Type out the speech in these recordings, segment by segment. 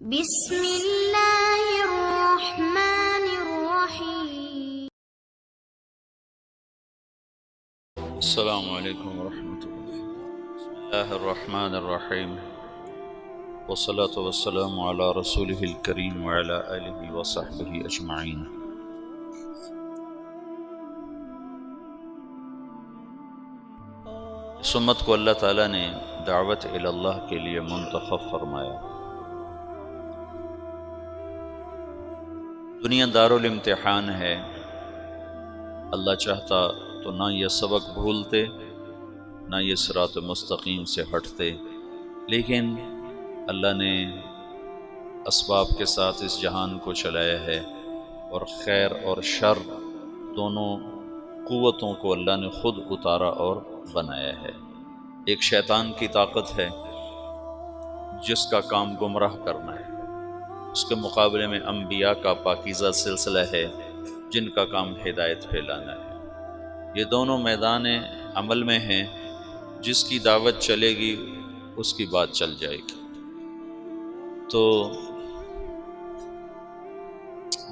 بسم اللہ الرحمن الرحیم۔ السلام علیکم ورحمۃ اللہ۔ بسم اللہ الرحمن الرحیم، والصلاة والسلام علی رسولہ الکریم وعلی آلہ وصحبہ اجمعین۔ اس امت کو اللہ تعالیٰ نے دعوت الی اللہ کے لیے منتخب فرمایا۔ دنیا دارالامتحان ہے، اللہ چاہتا تو نہ یہ سبق بھولتے نہ یہ صراط مستقیم سے ہٹتے، لیکن اللہ نے اسباب کے ساتھ اس جہان کو چلایا ہے، اور خیر اور شر دونوں قوتوں کو اللہ نے خود اتارا اور بنایا ہے۔ ایک شیطان کی طاقت ہے جس کا کام گمراہ کرنا ہے، اس کے مقابلے میں انبیاء کا پاکیزہ سلسلہ ہے جن کا کام ہدایت پھیلانا ہے۔ یہ دونوں میدان عمل میں ہیں، جس کی دعوت چلے گی اس کی بات چل جائے گی۔ تو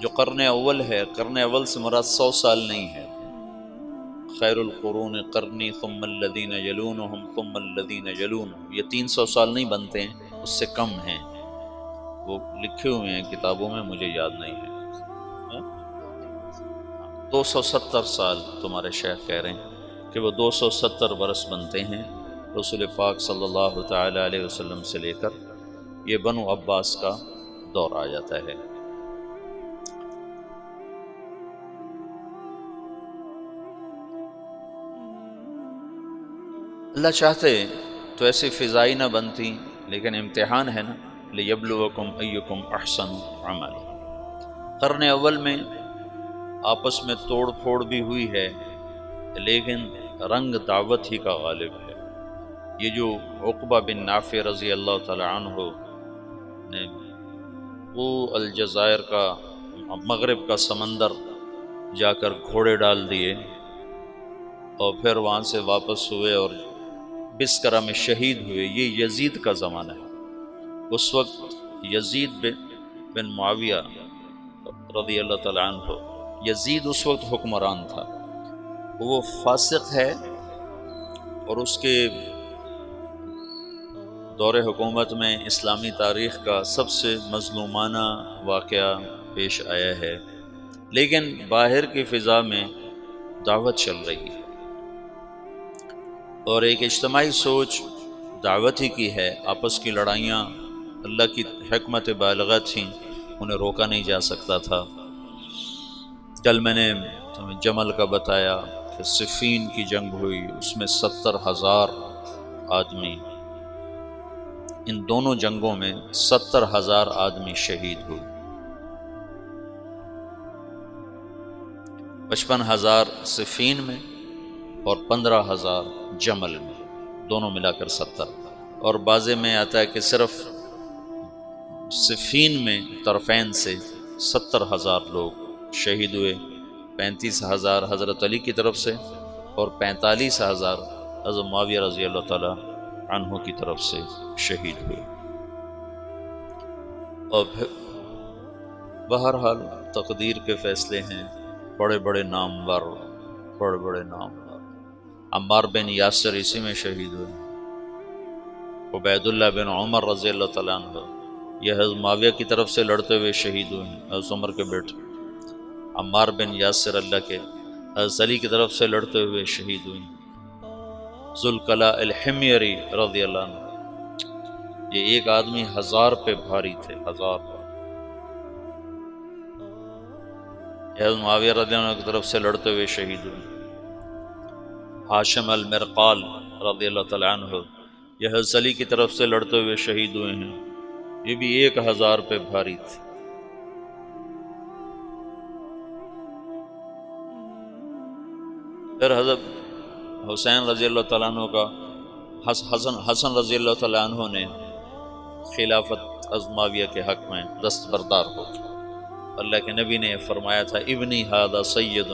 جو قرن اول ہے، قرن اول سے مراد 100 سال نہیں ہے۔ خیر القرون قرنی ثم الذین یلونہم ثم الذین یلونہم، یہ 300 سال نہیں بنتے ہیں، اس سے کم ہیں، وہ لکھے ہوئے ہیں کتابوں میں، مجھے یاد نہیں ہے۔ 270 سال تمہارے شیخ کہہ رہے ہیں کہ وہ 270 برس بنتے ہیں رسول پاک صلی اللہ تعالی علیہ وسلم سے لے کر یہ بنو عباس کا دور آ جاتا ہے۔ اللہ چاہتے تو ایسی فضائی نہ بنتی، لیکن امتحان ہے نا، لیبلوکم ایکم احسن عملا۔ قرن اول میں آپس میں توڑ پھوڑ بھی ہوئی ہے، لیکن رنگ دعوت ہی کا غالب ہے۔ یہ جو عقبہ بن نافع رضی اللہ تعالی عنہ نے وہ الجزائر کا مغرب کا سمندر جا کر گھوڑے ڈال دیے اور پھر وہاں سے واپس ہوئے اور بسکرہ میں شہید ہوئے، یہ یزید کا زمانہ ہے۔ اس وقت یزید بن معاویہ رضی اللہ تعالی عنہ، یزید اس وقت حکمران تھا، وہ فاسق ہے، اور اس کے دور حکومت میں اسلامی تاریخ کا سب سے مظلومانہ واقعہ پیش آیا ہے، لیکن باہر کی فضا میں دعوت چل رہی ہے، اور ایک اجتماعی سوچ دعوت ہی کی ہے۔ آپس کی لڑائیاں اللہ کی حکمت بالغہ تھیں، انہیں روکا نہیں جا سکتا تھا۔ کل میں نے تمہیں جمل کا بتایا کہ صفین کی جنگ ہوئی، اس میں 70,000 آدمی، ان دونوں جنگوں میں 70,000 آدمی شہید ہوئے، 55,000 صفین میں اور 15,000 جمل میں، دونوں ملا کر 70۔ اور بعضے میں آتا ہے کہ صرف صفین میں طرفین سے 70,000 لوگ شہید ہوئے، 35,000 حضرت علی کی طرف سے اور 45,000 حضرت معاویہ رضی اللہ تعالی عنہ کی طرف سے شہید ہوئے۔ اور پھر بہرحال تقدیر کے فیصلے ہیں، بڑے بڑے نامور، بڑے بڑے نامور۔ عمار بن یاسر اسی میں شہید ہوئے، عبید اللہ بن عمر رضی اللہ تعالیٰ عنہ یہ حضرت معاویہ کی طرف سے لڑتے ہوئے شہید ہوئے ہیں، حضرت عمر کے بیٹے۔ عمار بن یاسر اللہ کے حضرت علی کی طرف سے لڑتے ہوئے شہید ہوئے ہیں۔ ذوالقلاء الحمیری رضی اللہ عنہ، یہ ایک آدمی 1000 پہ بھاری تھے، 1000 پر۔ یہ حضرت معاویہ رضی اللہ عنہ کی طرف سے لڑتے ہوئے شہید ہوئے۔ ہاشم المرقال رضی اللہ تعالی عنہ یہ حضرت علی کی طرف سے لڑتے ہوئے شہید ہوئے ہیں، یہ بھی 1000 پہ بھاری تھے۔ پھر حضرت حسین رضی اللہ تعالیٰ عنہ کا حسن رضی اللہ تعالیٰ عنہ نے خلافت حضرت معاویہ کے حق میں دستبردار ہو گیا۔ اللہ کے نبی نے فرمایا تھا، ابنی ھذا سید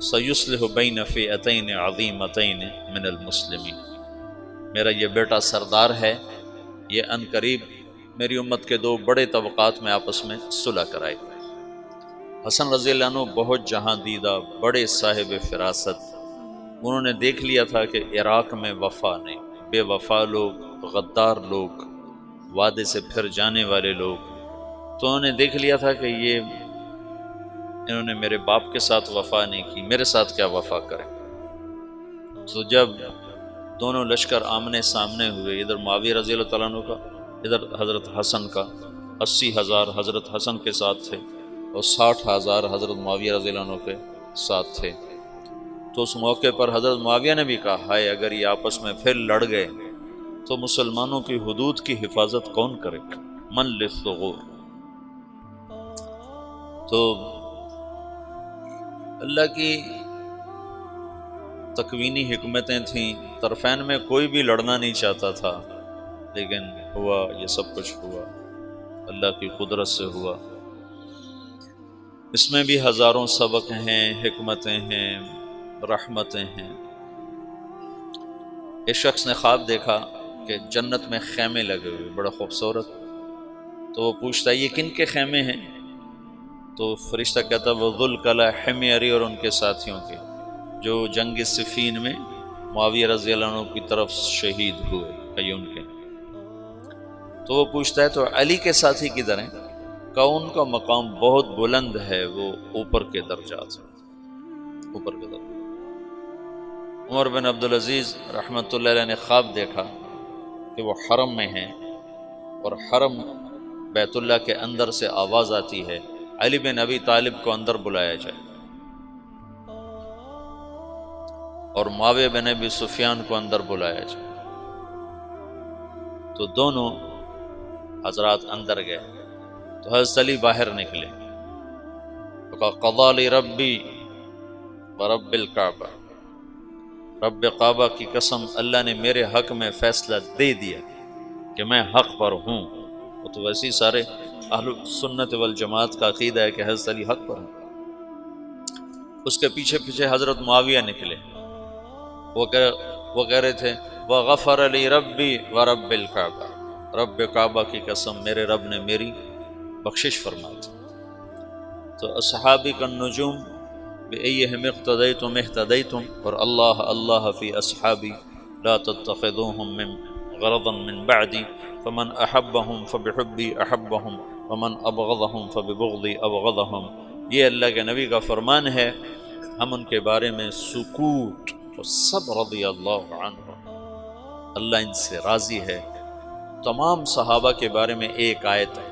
سیصلح بین فئتین عظیمتین من المسلمین، میرا یہ بیٹا سردار ہے، یہ عنقریب میری امت کے دو بڑے طبقات میں آپس میں صلح کرائی۔ حسن رضی اللہ عنہ بہت جہاں دیدہ، بڑے صاحب فراست، انہوں نے دیکھ لیا تھا کہ عراق میں وفا نہیں، بے وفا لوگ، غدار لوگ، وعدے سے پھر جانے والے لوگ، تو انہوں نے دیکھ لیا تھا کہ انہوں نے میرے باپ کے ساتھ وفا نہیں کی، میرے ساتھ کیا وفا کریں۔ تو جب دونوں لشکر آمنے سامنے ہوئے، ادھر معاویہ رضی اللہ تعالیٰ عنہ کا، ادھر حضرت حسن کا، 80,000 حضرت حسن کے ساتھ تھے اور 60,000 حضرت معاویہ رضی اللہ عنہ کے ساتھ تھے، تو اس موقع پر حضرت معاویہ نے بھی کہا، ہائے اگر یہ آپس میں پھر لڑ گئے تو مسلمانوں کی حدود کی حفاظت کون کرے گا؟ من للثغور۔ تو اللہ کی تکوینی حکمتیں تھیں، طرفین میں کوئی بھی لڑنا نہیں چاہتا تھا، لیکن ہوا، یہ سب کچھ ہوا، اللہ کی قدرت سے ہوا۔ اس میں بھی ہزاروں سبق ہیں، حکمتیں ہیں، رحمتیں ہیں۔ ایک شخص نے خواب دیکھا کہ جنت میں خیمے لگے ہوئے، بڑا خوبصورت، تو وہ پوچھتا ہے یہ کن کے خیمے ہیں؟ تو فرشتہ کہتا وہ ذوالکلا حمیر اور ان کے ساتھیوں کے، جو جنگ صفین میں معاویہ رضی اللہ عنہ کی طرف شہید ہوئے، کئی ان کے۔ تو وہ پوچھتا ہے تو علی کے ساتھی کدھر ہیں؟ کہ ان کا مقام بہت بلند ہے، وہ اوپر کے درجات ہیں، اوپر کے درجات۔ عمر بن عبدالعزیز رحمۃ اللہ علیہ نے خواب دیکھا کہ وہ حرم میں ہیں اور حرم بیت اللہ کے اندر سے آواز آتی ہے علی بن ابی طالب کو اندر بلایا جائے، اور معاویہ بن ابی سفیان کو اندر بلایا جائے۔ تو دونوں حضرات اندر گئے تو حضرت علی باہر نکلے تو کہا قضا لی ربی ورب الکعبہ، رب کعبہ کی قسم اللہ نے میرے حق میں فیصلہ دے دیا کہ میں حق پر ہوں۔ وہ تو ویسے سارے اہل سنت والجماعت کا عقیدہ ہے کہ حضرت علی حق پر ہیں۔ اس کے پیچھے پیچھے حضرت معاویہ نکلے، وہ کہہ رہے تھے وغفر لی ربی ورب الکعبہ، رب کعبہ کی قسم میرے رب نے میری بخشش فرما دی۔ تو اصحابی کا نجوم بأیہم اقتدیتم اہتدیتم، اور اللہ اللہ فی اصحابی لا تتخذوہم من غرضا من بعدی فمن احبہم فبحبی احبہم ومن ابغضہم فببغضی ابغضہم۔ یہ اللہ کے نبی کا فرمان ہے، ہم ان کے بارے میں سکوت، تو سب رضی اللہ عنہ، اللہ ان سے راضی ہے۔ تمام صحابہ کے بارے میں ایک آیت ہے،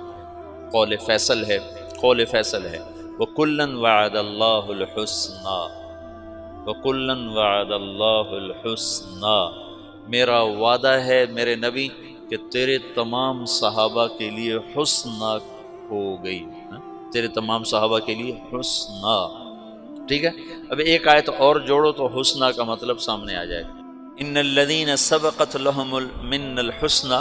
قول فیصل ہے، قول فیصل ہے وَكُلًّا وَعَدَ اللَّهُ الْحُسْنَى، وَكُلًّا وَعَدَ اللَّهُ الْحُسْنَى، میرا وعدہ ہے میرے نبی کہ تیرے تمام صحابہ کے لیے حسنہ ہو گئی، تیرے تمام صحابہ کے لیے حسنہ۔ ٹھیک ہے، اب ایک آیت اور جوڑو تو حسنہ کا مطلب سامنے آ جائے گا۔ ان الذین سبقت لهم من الحسنى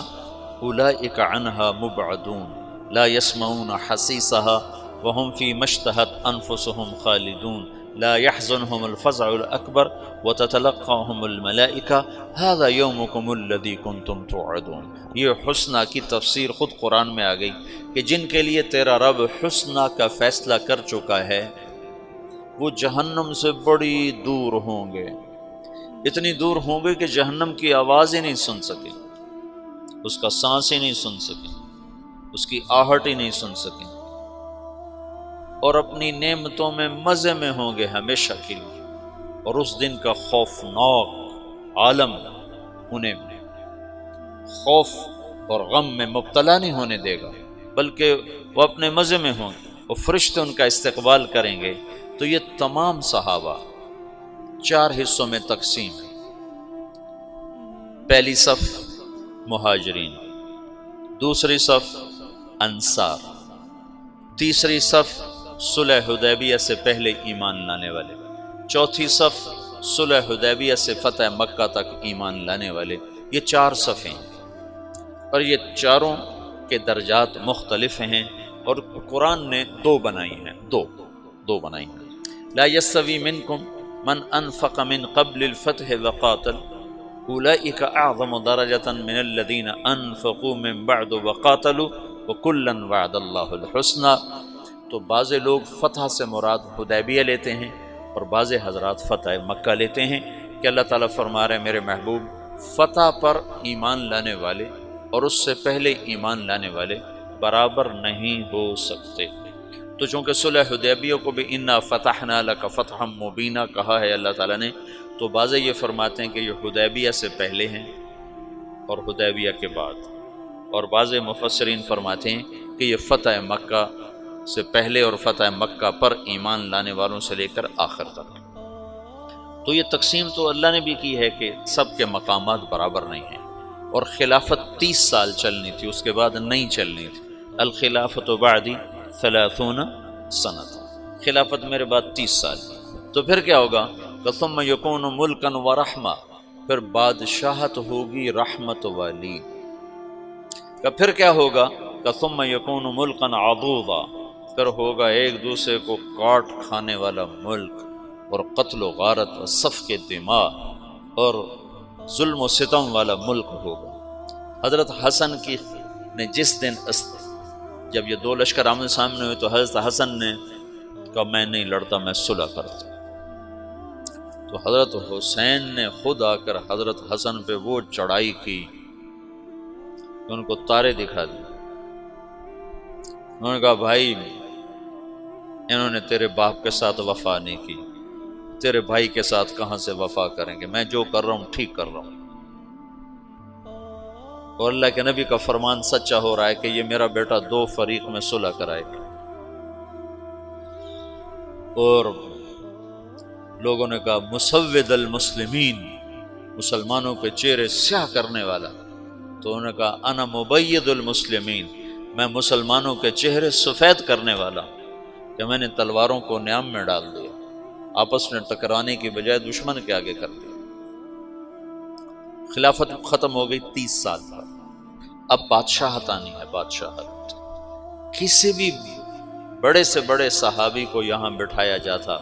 اولئک عنها مبعدون لا يسمعون حسیسها وهم فيما اشتهت انفسهم خالدون لا يحزنهم الفزع الاکبر وتتلقاهم الملائکہ هذا يومكم الذي كنتم توعدون۔ یہ حسنہ کی تفسیر خود قرآن میں آ گئی کہ جن کے لیے تیرا رب حسنہ کا فیصلہ کر چکا ہے وہ جہنم سے بڑی دور ہوں گے، اتنی دور ہوں گے کہ جہنم کی آواز ہی نہیں سن سکیں، اس کا سانس ہی نہیں سن سکیں، اس کی آہٹ ہی نہیں سن سکیں، اور اپنی نعمتوں میں مزے میں ہوں گے ہمیشہ کے لیے، اور اس دن کا خوفناک عالم انہیں خوف اور غم میں مبتلا نہیں ہونے دے گا، بلکہ وہ اپنے مزے میں ہوں گے، اور فرشتے ان کا استقبال کریں گے۔ تو یہ تمام صحابہ 4 حصوں میں تقسیم ہے۔ پہلی صف مہاجرین، دوسری صف انصار، تیسری صف صلح حدیبیہ سے پہلے ایمان لانے والے، چوتھی صف صلح حدیبیہ سے فتح مکہ تک ایمان لانے والے۔ یہ 4 صفیں ہیں، اور یہ چاروں کے درجات مختلف ہیں، اور قرآن نے 2 بنائی ہیں، دو بنائی ہیں۔ لا یستوی منکم من انفق من قبل الفتح وقاتل اولئک اعظم درجۃ من الذین انفقوا من بعد وقاتلوا وکلا وعد اللہ الحسنی۔ تو بعض لوگ فتح سے مراد حدیبیہ لیتے ہیں اور بعض حضرات فتح مکہ لیتے ہیں کہ اللہ تعالیٰ فرما رہے ہیں میرے محبوب فتح پر ایمان لانے والے اور اس سے پہلے ایمان لانے والے برابر نہیں ہو سکتے۔ تو چونکہ صلح حدیبیہ کو بھی انا فتحنا لک فتحا مبینا کہا ہے اللہ تعالیٰ نے، تو بعض یہ فرماتے ہیں کہ یہ حدیبیہ سے پہلے ہیں اور حدیبیہ کے بعد، اور بعض مفسرین فرماتے ہیں کہ یہ فتح مکہ سے پہلے اور فتح مکہ پر ایمان لانے والوں سے لے کر آخر تک۔ تو یہ تقسیم تو اللہ نے بھی کی ہے کہ سب کے مقامات برابر نہیں ہیں، اور خلافت 30 سال چلنی تھی، اس کے بعد نہیں چلنی تھی۔ الخلافت بعدی 30 سنۃ، خلافت میرے بعد 30 سال۔ تو پھر کیا ہوگا؟ ثم یکون ملکا ورحمہ، پھر بادشاہت ہوگی رحمت والی۔ پھر کیا ہوگا؟ ثم یکون ملکا عضوضا، پھر ہوگا ایک دوسرے کو کاٹ کھانے والا ملک، اور قتل و غارت و سفک دماء اور ظلم و ستم والا ملک ہوگا۔ حضرت حسن کی نے جس دن جب یہ دو لشکر آمنے سامنے ہوئے تو حضرت حسن نے کہا میں نہیں لڑتا، میں صلح کرتا۔ تو حضرت حسین نے خود آ کر حضرت حسن پہ وہ چڑھائی کی کہ ان کو تارے دکھا دی۔ انہوں نے کہا بھائی انہوں نے تیرے باپ کے ساتھ وفا نہیں کی، تیرے بھائی کے ساتھ کہاں سے وفا کریں گے، میں جو کر رہا ہوں ٹھیک کر رہا ہوں۔ اور اللہ کے نبی کا فرمان سچا ہو رہا ہے کہ یہ میرا بیٹا 2 فریق میں صلح کرائے گا۔ اور لوگوں نے کہا مسود المسلمین، مسلمانوں کے چہرے سیاہ کرنے والا۔ تو انہوں نے کہا انا مبید المسلمین، میں مسلمانوں کے چہرے سفید کرنے والا، کہ میں نے تلواروں کو نیام میں ڈال دیا، آپس میں ٹکرانے کی بجائے دشمن کے آگے کر دیا۔ خلافت ختم ہو گئی 30 سال پر۔ اب بادشاہت آنی ہے، بادشاہت۔ کسی بھی بڑے سے بڑے صحابی کو یہاں بٹھایا جاتا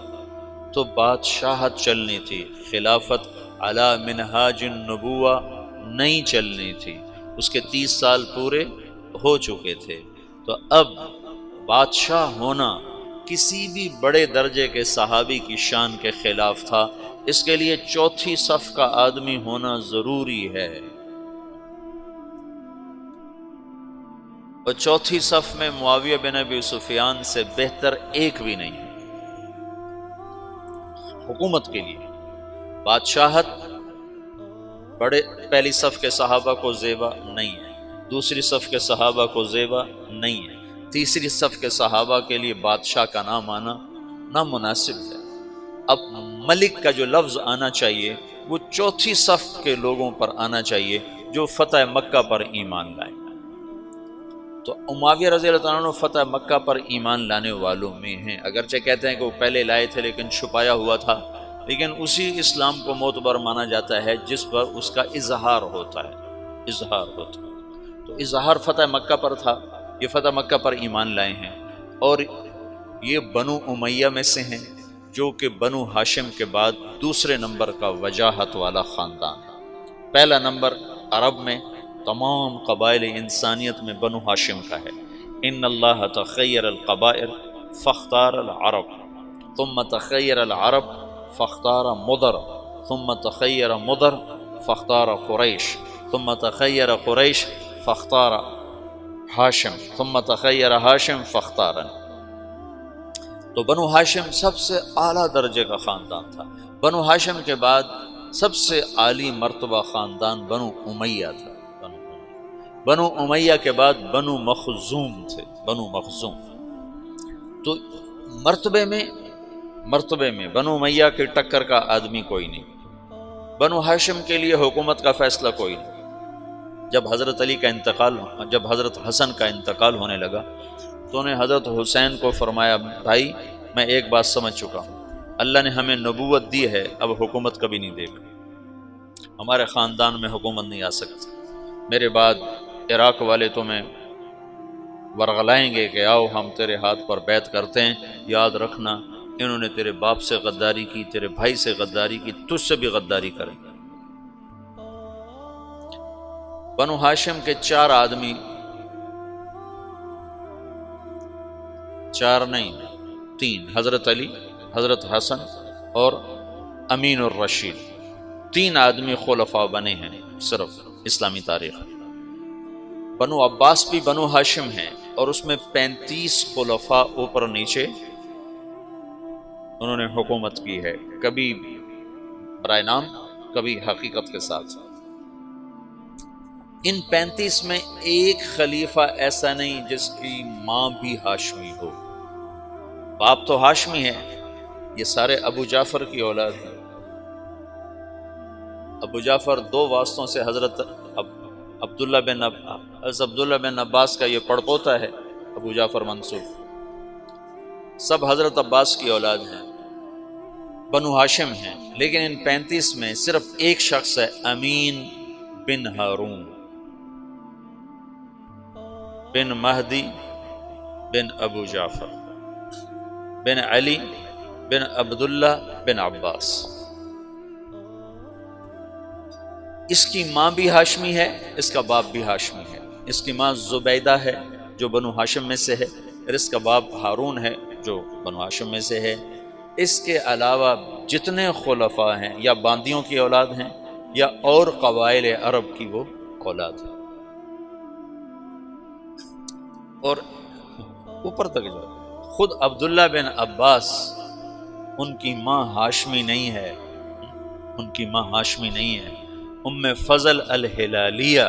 تو بادشاہت چلنی تھی، خلافت علی منہاج النبوہ نہیں چلنی تھی۔ اس کے 30 سال پورے ہو چکے تھے، تو اب بادشاہ ہونا کسی بھی بڑے درجے کے صحابی کی شان کے خلاف تھا۔ اس کے لیے 4تھی صف کا آدمی ہونا ضروری ہے، اور 4تھی صف میں معاویہ بن ابی سفیان سے بہتر ایک بھی نہیں ہے حکومت کے لیے۔ بادشاہت بڑے پہلی صف کے صحابہ کو زیبا نہیں ہے، دوسری صف کے صحابہ کو زیبا نہیں ہے، تیسری صف کے صحابہ کے لیے بادشاہ کا نام آنا نامناسب ہے۔ اب ملک کا جو لفظ آنا چاہیے وہ 4تھی صف کے لوگوں پر آنا چاہیے جو فتح مکہ پر ایمان لائے۔ تو معاویہ رضی اللہ عنہ فتح مکہ پر ایمان لانے والوں میں ہیں، اگرچہ کہتے ہیں کہ وہ پہلے لائے تھے لیکن چھپایا ہوا تھا، لیکن اسی اسلام کو معتبر مانا جاتا ہے جس پر اس کا اظہار ہوتا ہے، اظہار ہوتا ہے۔ تو اظہار فتح مکہ پر تھا، یہ فتح مکہ پر ایمان لائے ہیں، اور یہ بنو امیہ میں سے ہیں جو کہ بنو ہاشم کے بعد دوسرے نمبر کا وجاہت والا خاندان ہے۔ پہلا نمبر عرب میں تمام قبائل انسانیت میں بنو ہاشم کا ہے۔ ان اللہ تخیر القبائل فاختار العرب ثم تخیر العرب فاختار مضر ثم تخیر مضر فاختار قریش ثم تخیر قریش فاختار ہاشم ثم تخیر ہاشم فاختارن۔ تو بنو ہاشم سب سے اعلیٰ درجے کا خاندان تھا۔ بنو ہاشم کے بعد سب سے عالی مرتبہ خاندان بنو امیہ تھا۔ بنو امیہ کے بعد بنو مخزوم تھے، بنو مخزوم۔ تو مرتبے میں بنو امیہ کے ٹکر کا آدمی کوئی نہیں، بنو ہاشم کے لیے حکومت کا فیصلہ کوئی نہیں۔ جب حضرت حسن کا انتقال ہونے لگا تو انہیں حضرت حسین کو فرمایا بھائی میں ایک بات سمجھ چکا ہوں، اللہ نے ہمیں نبوت دی ہے، اب حکومت کبھی نہیں دے گا، ہمارے خاندان میں حکومت نہیں آ سکتی، میرے بعد عراق والے تمہیں ورغلائیں گے کہ آؤ ہم تیرے ہاتھ پر بیعت کرتے ہیں، یاد رکھنا انہوں نے تیرے باپ سے غداری کی، تیرے بھائی سے غداری کی، تجھ سے بھی غداری کریں گے۔ بنو ہاشم کے 4 آدمی، 4 نہیں 3، حضرت علی، حضرت حسن اور امین الرشید، 3 آدمی خلفاء بنے ہیں صرف اسلامی تاریخ۔ بنو عباس بھی بنو ہاشم ہیں اور اس میں 35 خلفاء اوپر نیچے انہوں نے حکومت کی ہے، کبھی برائے نام کبھی حقیقت کے ساتھ۔ ان 35 میں ایک خلیفہ ایسا نہیں جس کی ماں بھی ہاشمی ہو۔ باپ تو ہاشمی ہے، یہ سارے ابو جعفر کی اولاد ہیں۔ ابو جعفر 2 واسطوں سے حضرت عبداللہ بن عباس کا یہ پڑپوتا ہے، ابو جعفر منصور، سب حضرت عباس کی اولاد ہیں، بنو ہاشم ہیں۔ لیکن ان 35 میں صرف ایک شخص ہے، امین بن ہارون بن مہدی بن ابو جعفر بن علی بن عبداللہ بن عباس۔ اس کی ماں بھی ہاشمی ہے، اس کا باپ بھی ہاشمی ہے۔ اس کی ماں زبیدہ ہے جو بنو ہاشم میں سے ہے، اور اس کا باپ ہارون ہے جو بنو ہاشم میں سے ہے۔ اس کے علاوہ جتنے خلفاء ہیں یا باندیوں کی اولاد ہیں یا اور قبائل عرب کی وہ اولاد ہے۔ اور اوپر تک جاؤ، خود عبداللہ بن عباس ان کی ماں ہاشمی نہیں ہے، ان کی ماں ہاشمی نہیں ہے۔ ام فضل الہلالیہ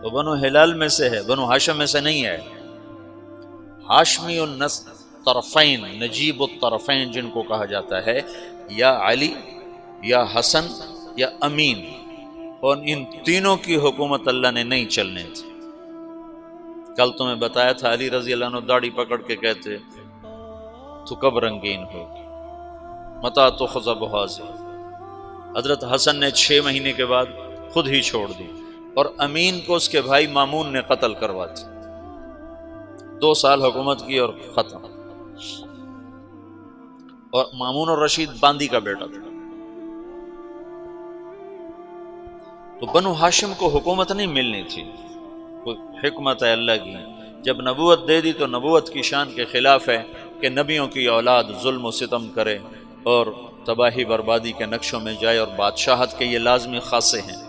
وہ بنو ہلال میں سے ہے، بنو ہاشم میں سے نہیں ہے۔ ہاشمی النسل طرفین، نجیب الطرفین جن کو کہا جاتا ہے، یا علی یا حسن یا امین، اور ان تینوں کی حکومت اللہ نے نہیں چلنے تھی۔ کل تمہیں بتایا تھا علی رضی اللہ عنہ داڑھی پکڑ کے کہتے تو کب رنگین ہوگی، متا تو خزب حاضر۔ حضرت حسن نے 6 مہینے کے بعد خود ہی چھوڑ دی، اور امین کو اس کے بھائی مامون نے قتل کروا دی۔ 2 سال حکومت کی اور ختم۔ اور مامون الرشید باندی کا بیٹا تھا۔ تو بنو ہاشم کو حکومت نہیں ملنی تھی، کوئی حکمت ہے اللہ کی، جب نبوت دے دی تو نبوت کی شان کے خلاف ہے کہ نبیوں کی اولاد ظلم و ستم کرے اور تباہی بربادی کے نقشوں میں جائے، اور بادشاہت کے یہ لازمی خاصے ہیں،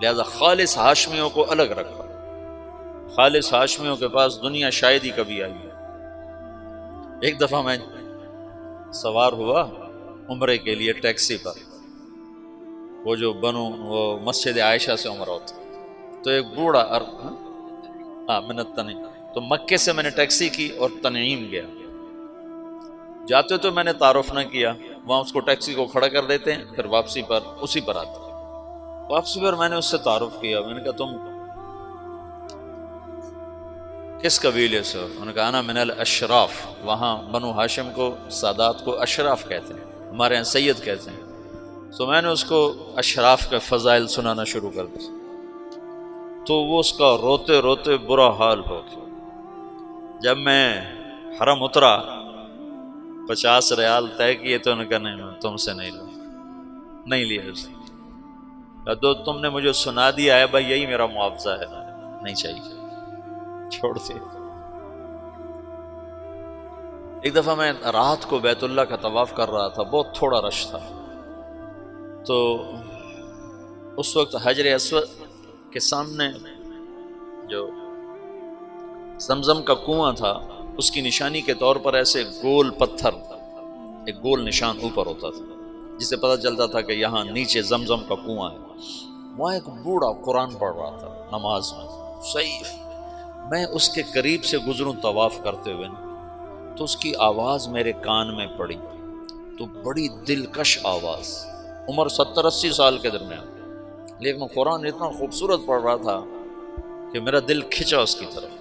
لہذا خالص ہاشمیوں کو الگ رکھا۔ خالص ہاشمیوں کے پاس دنیا شاید ہی کبھی آئی ہے۔ ایک دفعہ میں سوار ہوا عمرے کے لیے ٹیکسی پر، وہ جو وہ مسجد عائشہ سے عمرہ ہوتا، تو ایک بوڑھا منت تنعیم، تو مکے سے میں نے ٹیکسی کی اور تنعیم گیا۔ جاتے تو میں نے تعارف نہ کیا، وہاں اس کو ٹیکسی کو کھڑا کر دیتے ہیں، پھر واپسی پر اسی پر آتے۔ واپسی پر میں نے اس سے تعارف کیا، میں نے کہا تم کس قبیلے سے ہو؟ انہوں نے کہا انا من الاشراف، وہاں بنو ہاشم کو سادات کو اشراف کہتے ہیں، ہمارے یہاں سید کہتے ہیں۔ تو میں نے اس کو اشراف کے فضائل سنانا شروع کر دیا، تو وہ اس کا روتے روتے برا حال ہو گیا۔ جب میں حرم اترا 50 ریال طے کیے تو انہوں نے کہا نہیں تم سے نہیں لوں، نہیں لیا اس نے، تو تم نے مجھے سنا دیا ہے بھائی، یہی میرا معاوضہ ہے، نہیں چاہیے، چھوڑ دے۔ ایک دفعہ میں رات کو بیت اللہ کا طواف کر رہا تھا، بہت تھوڑا رش تھا، تو اس وقت حجر اسود کے سامنے جو زمزم کا کنواں تھا، اس کی نشانی کے طور پر ایسے گول پتھر، ایک گول نشان اوپر ہوتا تھا جس سے پتہ چلتا تھا کہ یہاں نیچے زمزم کا کنواں ہے۔ وہاں ایک بوڑھا قرآن پڑھ رہا تھا نماز میں، صحیح۔ میں اس کے قریب سے گزروں طواف کرتے ہوئے تو اس کی آواز میرے کان میں پڑی، تو بڑی دلکش آواز، عمر 70-80 سال کے درمیان، لیکن وہ قرآن اتنا خوبصورت پڑھ رہا تھا کہ میرا دل کھنچا اس کی طرف۔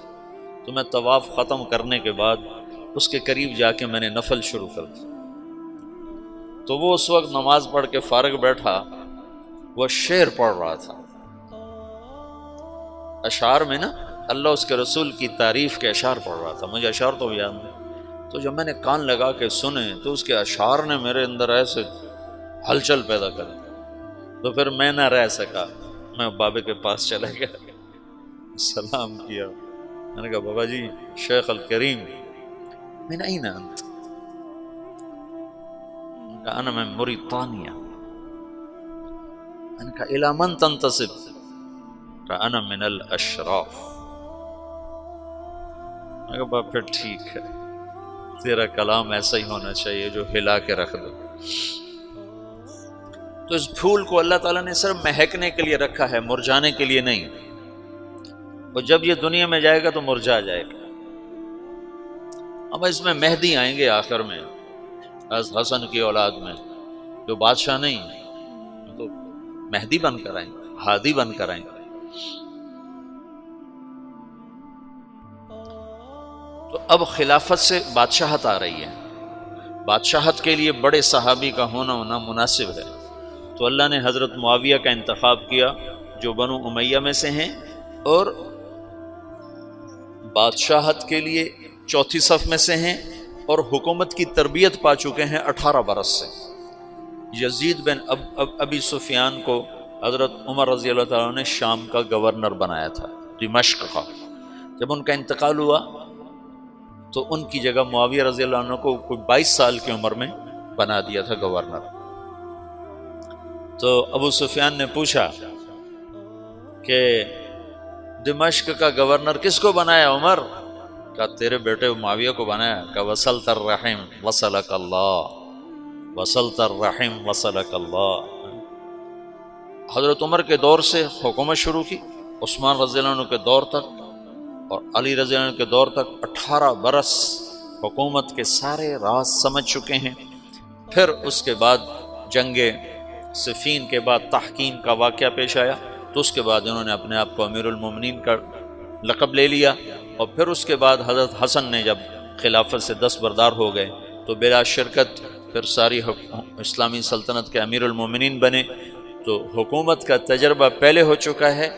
تو میں طواف ختم کرنے کے بعد اس کے قریب جا کے میں نے نفل شروع کر دی، تو وہ اس وقت نماز پڑھ کے فارغ بیٹھا، وہ شعر پڑھ رہا تھا، اشعار میں نا اللہ اس کے رسول کی تعریف کے اشعار پڑھ رہا تھا، مجھے اشعار تو یاد نہیں۔ تو جب میں نے کان لگا کے سنے تو اس کے اشعار نے میرے اندر ایسے ہلچل پیدا کر دی، تو پھر میں نہ رہ سکا، میں بابے کے پاس چلا گیا، سلام کیا، میں نے کہا بابا جی شیخ الکریم من این انت؟ کہا انا من موریتانیہ۔ میں نے کہا الی من تنتسب؟ کہا انا من الاشراف۔ میں نے کہا بابا پھر ٹھیک ہے، تیرا کلام ایسا ہی ہونا چاہیے جو ہلا کے رکھ دو۔ تو اس پھول کو اللہ تعالیٰ نے صرف مہکنے کے لیے رکھا ہے، مرجھانے کے لیے نہیں، اور جب یہ دنیا میں جائے گا تو مرجھا جائے گا۔ اب اس میں مہدی آئیں گے آخر میں، حسن کی اولاد میں، جو بادشاہ نہیں تو مہدی بن کر آئیں گے، ہادی بن کر آئیں گے۔ تو اب خلافت سے بادشاہت آ رہی ہے، بادشاہت کے لیے بڑے صحابی کا ہونا مناسب ہے، تو اللہ نے حضرت معاویہ کا انتخاب کیا جو بنو امیہ میں سے ہیں، اور بادشاہت کے لیے چوتھی صف میں سے ہیں، اور حکومت کی تربیت پا چکے ہیں 18 برس سے۔ یزید بن ابی سفیان کو حضرت عمر رضی اللہ تعالیٰ نے شام کا گورنر بنایا تھا، دمشق کا۔ جب ان کا انتقال ہوا تو ان کی جگہ معاویہ رضی اللہ عنہ کو کوئی 22 سال کی عمر میں بنا دیا تھا گورنر۔ تو ابو سفیان نے پوچھا کہ دمشق کا گورنر کس کو بنایا عمر؟ کہا تیرے بیٹے معاویہ کو بنایا۔ کہا وصلت الرحم وصلک اللہ، وصلت الرحم وصلک اللہ۔ حضرت عمر کے دور سے حکومت شروع کی، عثمان رضی اللہ عنہ کے دور تک اور علی رضی اللہ عنہ کے دور تک 18 برس حکومت کے سارے راز سمجھ چکے ہیں۔ پھر اس کے بعد جنگ صفین کے بعد تحکیم کا واقعہ پیش آیا، تو اس کے بعد انہوں نے اپنے آپ کو امیر المومنین کا لقب لے لیا، اور پھر اس کے بعد حضرت حسن نے جب خلافت سے دستبردار ہو گئے تو بلا شرکت پھر ساری اسلامی سلطنت کے امیر المومنین بنے۔ تو حکومت کا تجربہ پہلے ہو چکا ہے،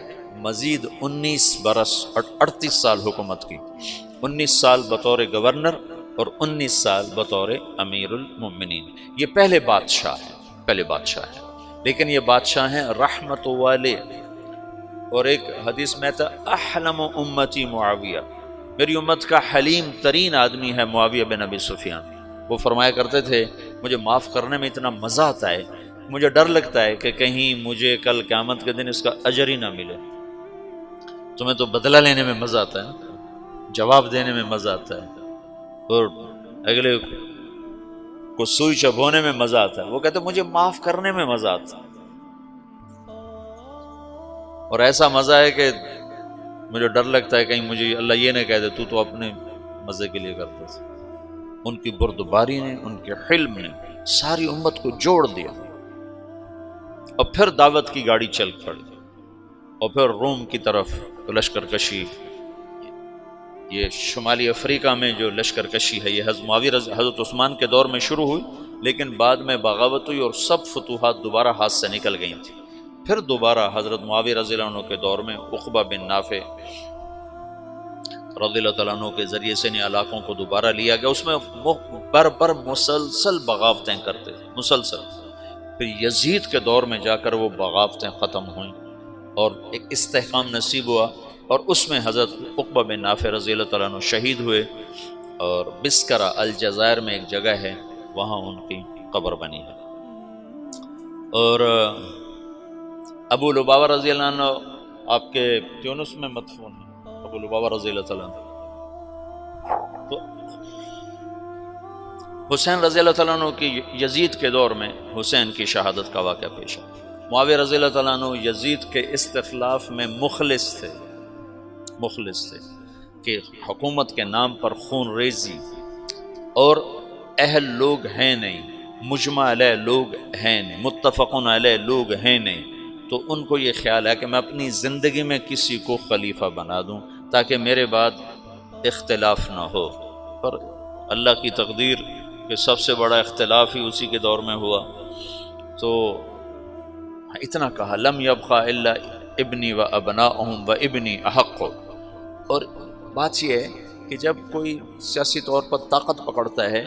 مزید 19 برس اور 38 سال حکومت کی، 19 سال بطور گورنر اور 19 سال بطور امیر المومنین۔ یہ پہلے بادشاہ ہیں، لیکن یہ بادشاہ ہیں رحمت والے۔ اور ایک حدیث میں تھا احلم امتی معاویہ، میری امت کا حلیم ترین آدمی ہے معاویہ بن ابی سفیان۔ وہ فرمایا کرتے تھے مجھے معاف کرنے میں اتنا مزہ آتا ہے، مجھے ڈر لگتا ہے کہ کہیں مجھے کل قیامت کے دن اس کا اجر ہی نہ ملے۔ تمہیں تو بدلہ لینے میں مزہ آتا ہے، جواب دینے میں مزہ آتا ہے، اور اگلے کو سوئی چبھونے میں مزہ آتا ہے۔ وہ کہتے مجھے معاف کرنے میں مزہ آتا ہے، اور ایسا مزہ ہے کہ مجھے ڈر لگتا ہے کہیں مجھے اللہ یہ نہ کہہ دے تو اپنے مزے کے لیے کرتا تھا۔ ان کی بردباری نے، ان کے حلم نے ساری امت کو جوڑ دیا، اور پھر دعوت کی گاڑی چل پڑی، اور پھر روم کی طرف لشکر کشی۔ یہ شمالی افریقہ میں جو لشکر کشی ہے یہ حضرت عثمان کے دور میں شروع ہوئی، لیکن بعد میں بغاوت ہوئی اور سب فتوحات دوبارہ ہاتھ سے نکل گئی تھیں۔ پھر دوبارہ حضرت معاویہ رضی اللہ عنہ کے دور میں عقبہ بن نافع رضی اللہ تعالیٰ عنہ کے ذریعے سے ان علاقوں کو دوبارہ لیا گیا۔ اس میں بر مسلسل بغاوتیں کرتے تھے، مسلسل۔ پھر یزید کے دور میں جا کر وہ بغاوتیں ختم ہوئیں اور ایک استحکام نصیب ہوا، اور اس میں حضرت عقبہ بن نافع رضی اللہ تعالیٰ عنہ شہید ہوئے، اور بسکرہ الجزائر میں ایک جگہ ہے وہاں ان کی قبر بنی ہے۔ اور ابو لبابہ رضی اللہ عنہ آپ کے تیونس میں مدفون ہیں، ابو لبابہ رضی اللہ تعالیٰ عنہ۔ تو حسین رضی اللہ تعالیٰ عنہ کی یزید کے دور میں حسین کی شہادت کا واقعہ پیش ہے۔ معاویہ رضی اللہ تعالیٰ عنہ یزید کے استخلاف میں مخلص تھے کہ حکومت کے نام پر خون ریزی اور اہل لوگ ہیں نہیں، مجمع علیہ لوگ ہیں نہیں، متفقن علیہ لوگ ہیں نہیں، تو ان کو یہ خیال ہے کہ میں اپنی زندگی میں کسی کو خلیفہ بنا دوں تاکہ میرے بعد اختلاف نہ ہو۔ پر اللہ کی تقدیر کہ سب سے بڑا اختلاف ہی اسی کے دور میں ہوا، تو اتنا کہا لم یبقى الا ابنی و ابناؤہم و ابنی احق۔ اور بات یہ ہے کہ جب کوئی سیاسی طور پر طاقت پکڑتا ہے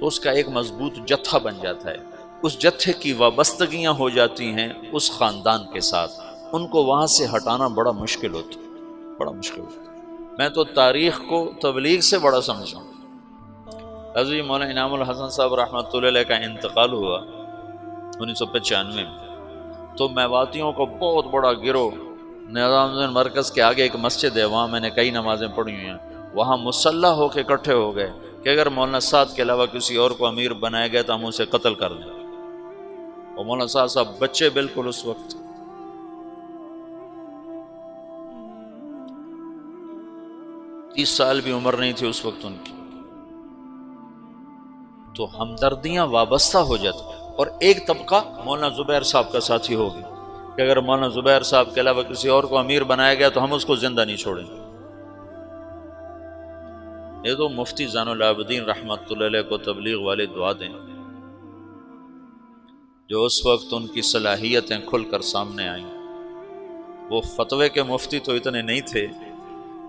تو اس کا ایک مضبوط جتھا بن جاتا ہے، اس جتھے کی وابستگیاں ہو جاتی ہیں اس خاندان کے ساتھ، ان کو وہاں سے ہٹانا بڑا مشکل ہوتا، بڑا مشکل ہوتا۔ میں تو تاریخ کو تبلیغ سے بڑا سمجھتا ہوں۔ حضرت مولانا انعام الحسن صاحب رحمۃ اللہ علیہ کا انتقال ہوا 1995 میں، تو میواتیوں کو بہت بڑا گروہ نظام الدین مرکز کے آگے ایک مسجد ہے، وہاں میں نے کئی نمازیں پڑھی ہوئی ہیں، وہاں مسلح ہو کے اکٹھے ہو گئے کہ اگر مولانا سعد کے علاوہ کسی اور کو امیر بنایا گیا تو ہم اسے قتل کر دیں۔ اور مولانا سعد صاحب بچے بالکل اس وقت، 30 سال بھی عمر نہیں تھی اس وقت ان کی، تو ہمدردیاں وابستہ ہو جاتی۔ اور ایک طبقہ مولانا زبیر صاحب کا ساتھی ہو گیا کہ اگر مولانا زبیر صاحب کے علاوہ کسی اور کو امیر بنایا گیا تو ہم اس کو زندہ نہیں چھوڑیں گے۔ یہ تو مفتی زین العابدین رحمۃ اللہ علیہ کو تبلیغ والے دعا دیں، جو اس وقت ان کی صلاحیتیں کھل کر سامنے آئیں۔ وہ فتوے کے مفتی تو اتنے نہیں تھے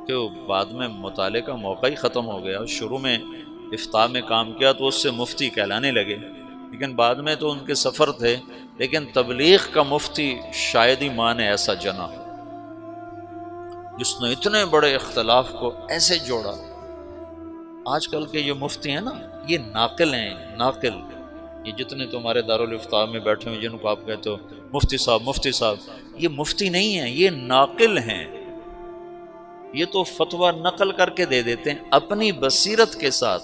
کہ وہ بعد میں مطالعے کا موقع ہی ختم ہو گیا، شروع میں افتاء میں کام کیا تو اس سے مفتی کہلانے لگے، لیکن بعد میں تو ان کے سفر تھے، لیکن تبلیغ کا مفتی شاید ہی ماں نے ایسا جنا جس نے اتنے بڑے اختلاف کو ایسے جوڑا۔ آج کل کے یہ مفتی ہیں نا، یہ ناقل ہیں، ناقل، یہ جتنے تمہارے دارالافتاء میں بیٹھے ہوئے جن کو آپ کہتے ہو مفتی صاحب مفتی صاحب، یہ مفتی نہیں ہیں، یہ ناقل ہیں۔ یہ تو فتویٰ نقل کر کے دے دیتے ہیں، اپنی بصیرت کے ساتھ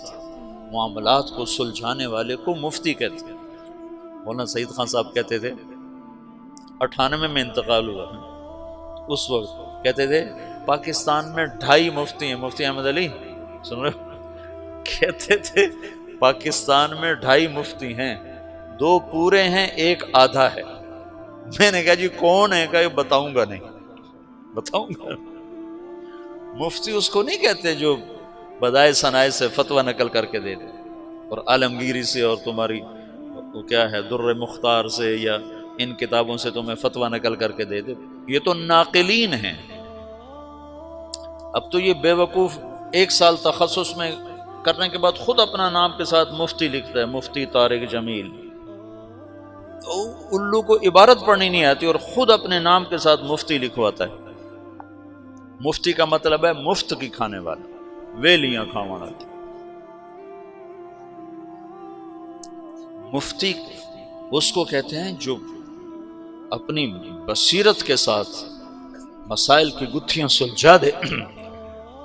معاملات کو سلجھانے والے کو مفتی کہتے ہیں۔ مولانا سعید خان صاحب کہتے تھے، 98 میں انتقال ہوا، اس وقت کہتے تھے پاکستان میں 2.5 مفتی ہیں، مفتی احمد علی سن رہے ہو؟ کہتے تھے پاکستان میں 2.5 مفتی ہیں، 2 پورے ہیں، 1 آدھا ہے۔ میں نے کہا جی کون ہے؟ کہ بتاؤں گا نہیں، بتاؤں گا۔ مفتی اس کو نہیں کہتے جو بدائے ثنائے سے فتویٰ نقل کر کے دے دے، اور عالمگیری سے اور تمہاری وہ کیا ہے در مختار سے یا ان کتابوں سے تمہیں فتویٰ نقل کر کے دے دے۔ یہ تو ناقلین ہیں۔ اب تو یہ بے وقوف 1 سال تخصص میں کرنے کے بعد خود اپنا نام کے ساتھ مفتی لکھتا ہے، مفتی طارق جمیل۔ الو کو عبارت پڑھنی نہیں آتی اور خود اپنے نام کے ساتھ مفتی لکھواتا ہے۔ مفتی کا مطلب ہے مفت کی کھانے والا، ویلیاں کھاوانا۔ مفتی اس کو کہتے ہیں جو اپنی بصیرت کے ساتھ مسائل کی گتھیاں سلجھا دے۔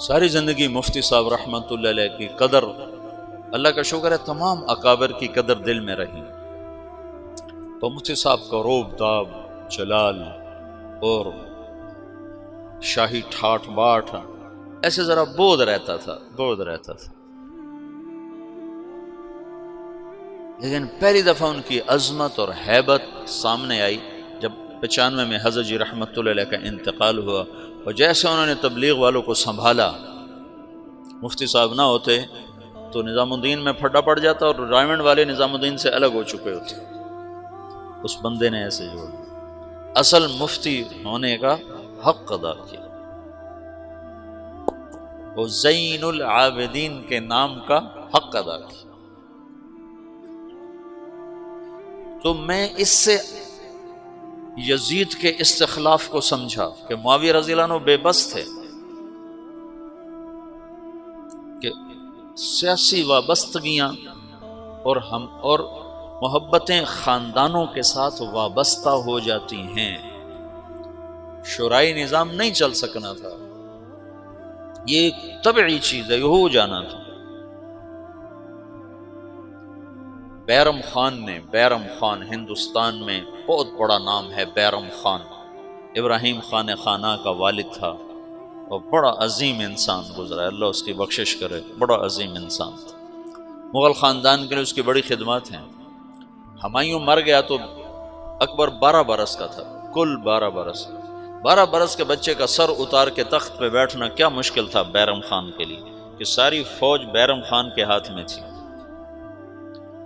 ساری زندگی مفتی صاحب رحمۃ اللہ علیہ کی قدر، اللہ کا شکر ہے تمام اکابر کی قدر دل میں رہی، تو مفتی صاحب کا روب داب، جلال اور شاہی ٹھاٹ باٹ ایسے ذرا بود رہتا تھا، بود رہتا تھا۔ لیکن پہلی دفعہ ان کی عظمت اور ہیبت سامنے آئی جب 95 میں حضرت جی رحمۃ اللہ علیہ کا انتقال ہوا، اور جیسے انہوں نے تبلیغ والوں کو سنبھالا، مفتی صاحب نہ ہوتے تو نظام الدین میں پھڈا پڑ جاتا اور رائمنڈ والے نظام الدین سے الگ ہو چکے ہوتے۔ اس بندے نے ایسے جوڑ اصل مفتی ہونے کا حق ادا کیا، وہ زین العابدین کے نام کا حق ادا کیا۔ تو میں اس سے یزید کے استخلاف کو سمجھا کہ معاویہ رضی اللہ عنہ بے بس تھے، کہ سیاسی وابستگیاں اور محبتیں خاندانوں کے ساتھ وابستہ ہو جاتی ہیں، شورائی نظام نہیں چل سکنا تھا، یہ ایک طبعی چیز ہے، یہ ہو جانا تھا۔ بیرم خان ہندوستان میں بہت بڑا نام ہے، بیرم خان ابراہیم خان خانہ کا والد تھا، اور بڑا عظیم انسان گزرا ہے، اللہ اس کی بخشش کرے، بڑا عظیم انسان تھا۔ مغل خاندان کے لیے اس کی بڑی خدمات ہیں۔ ہمایوں مر گیا تو اکبر 12 برس کا تھا، کل 12 برس کے بچے کا سر اتار کے تخت پہ بیٹھنا کیا مشکل تھا بیرم خان کے لیے، کہ ساری فوج بیرم خان کے ہاتھ میں تھی،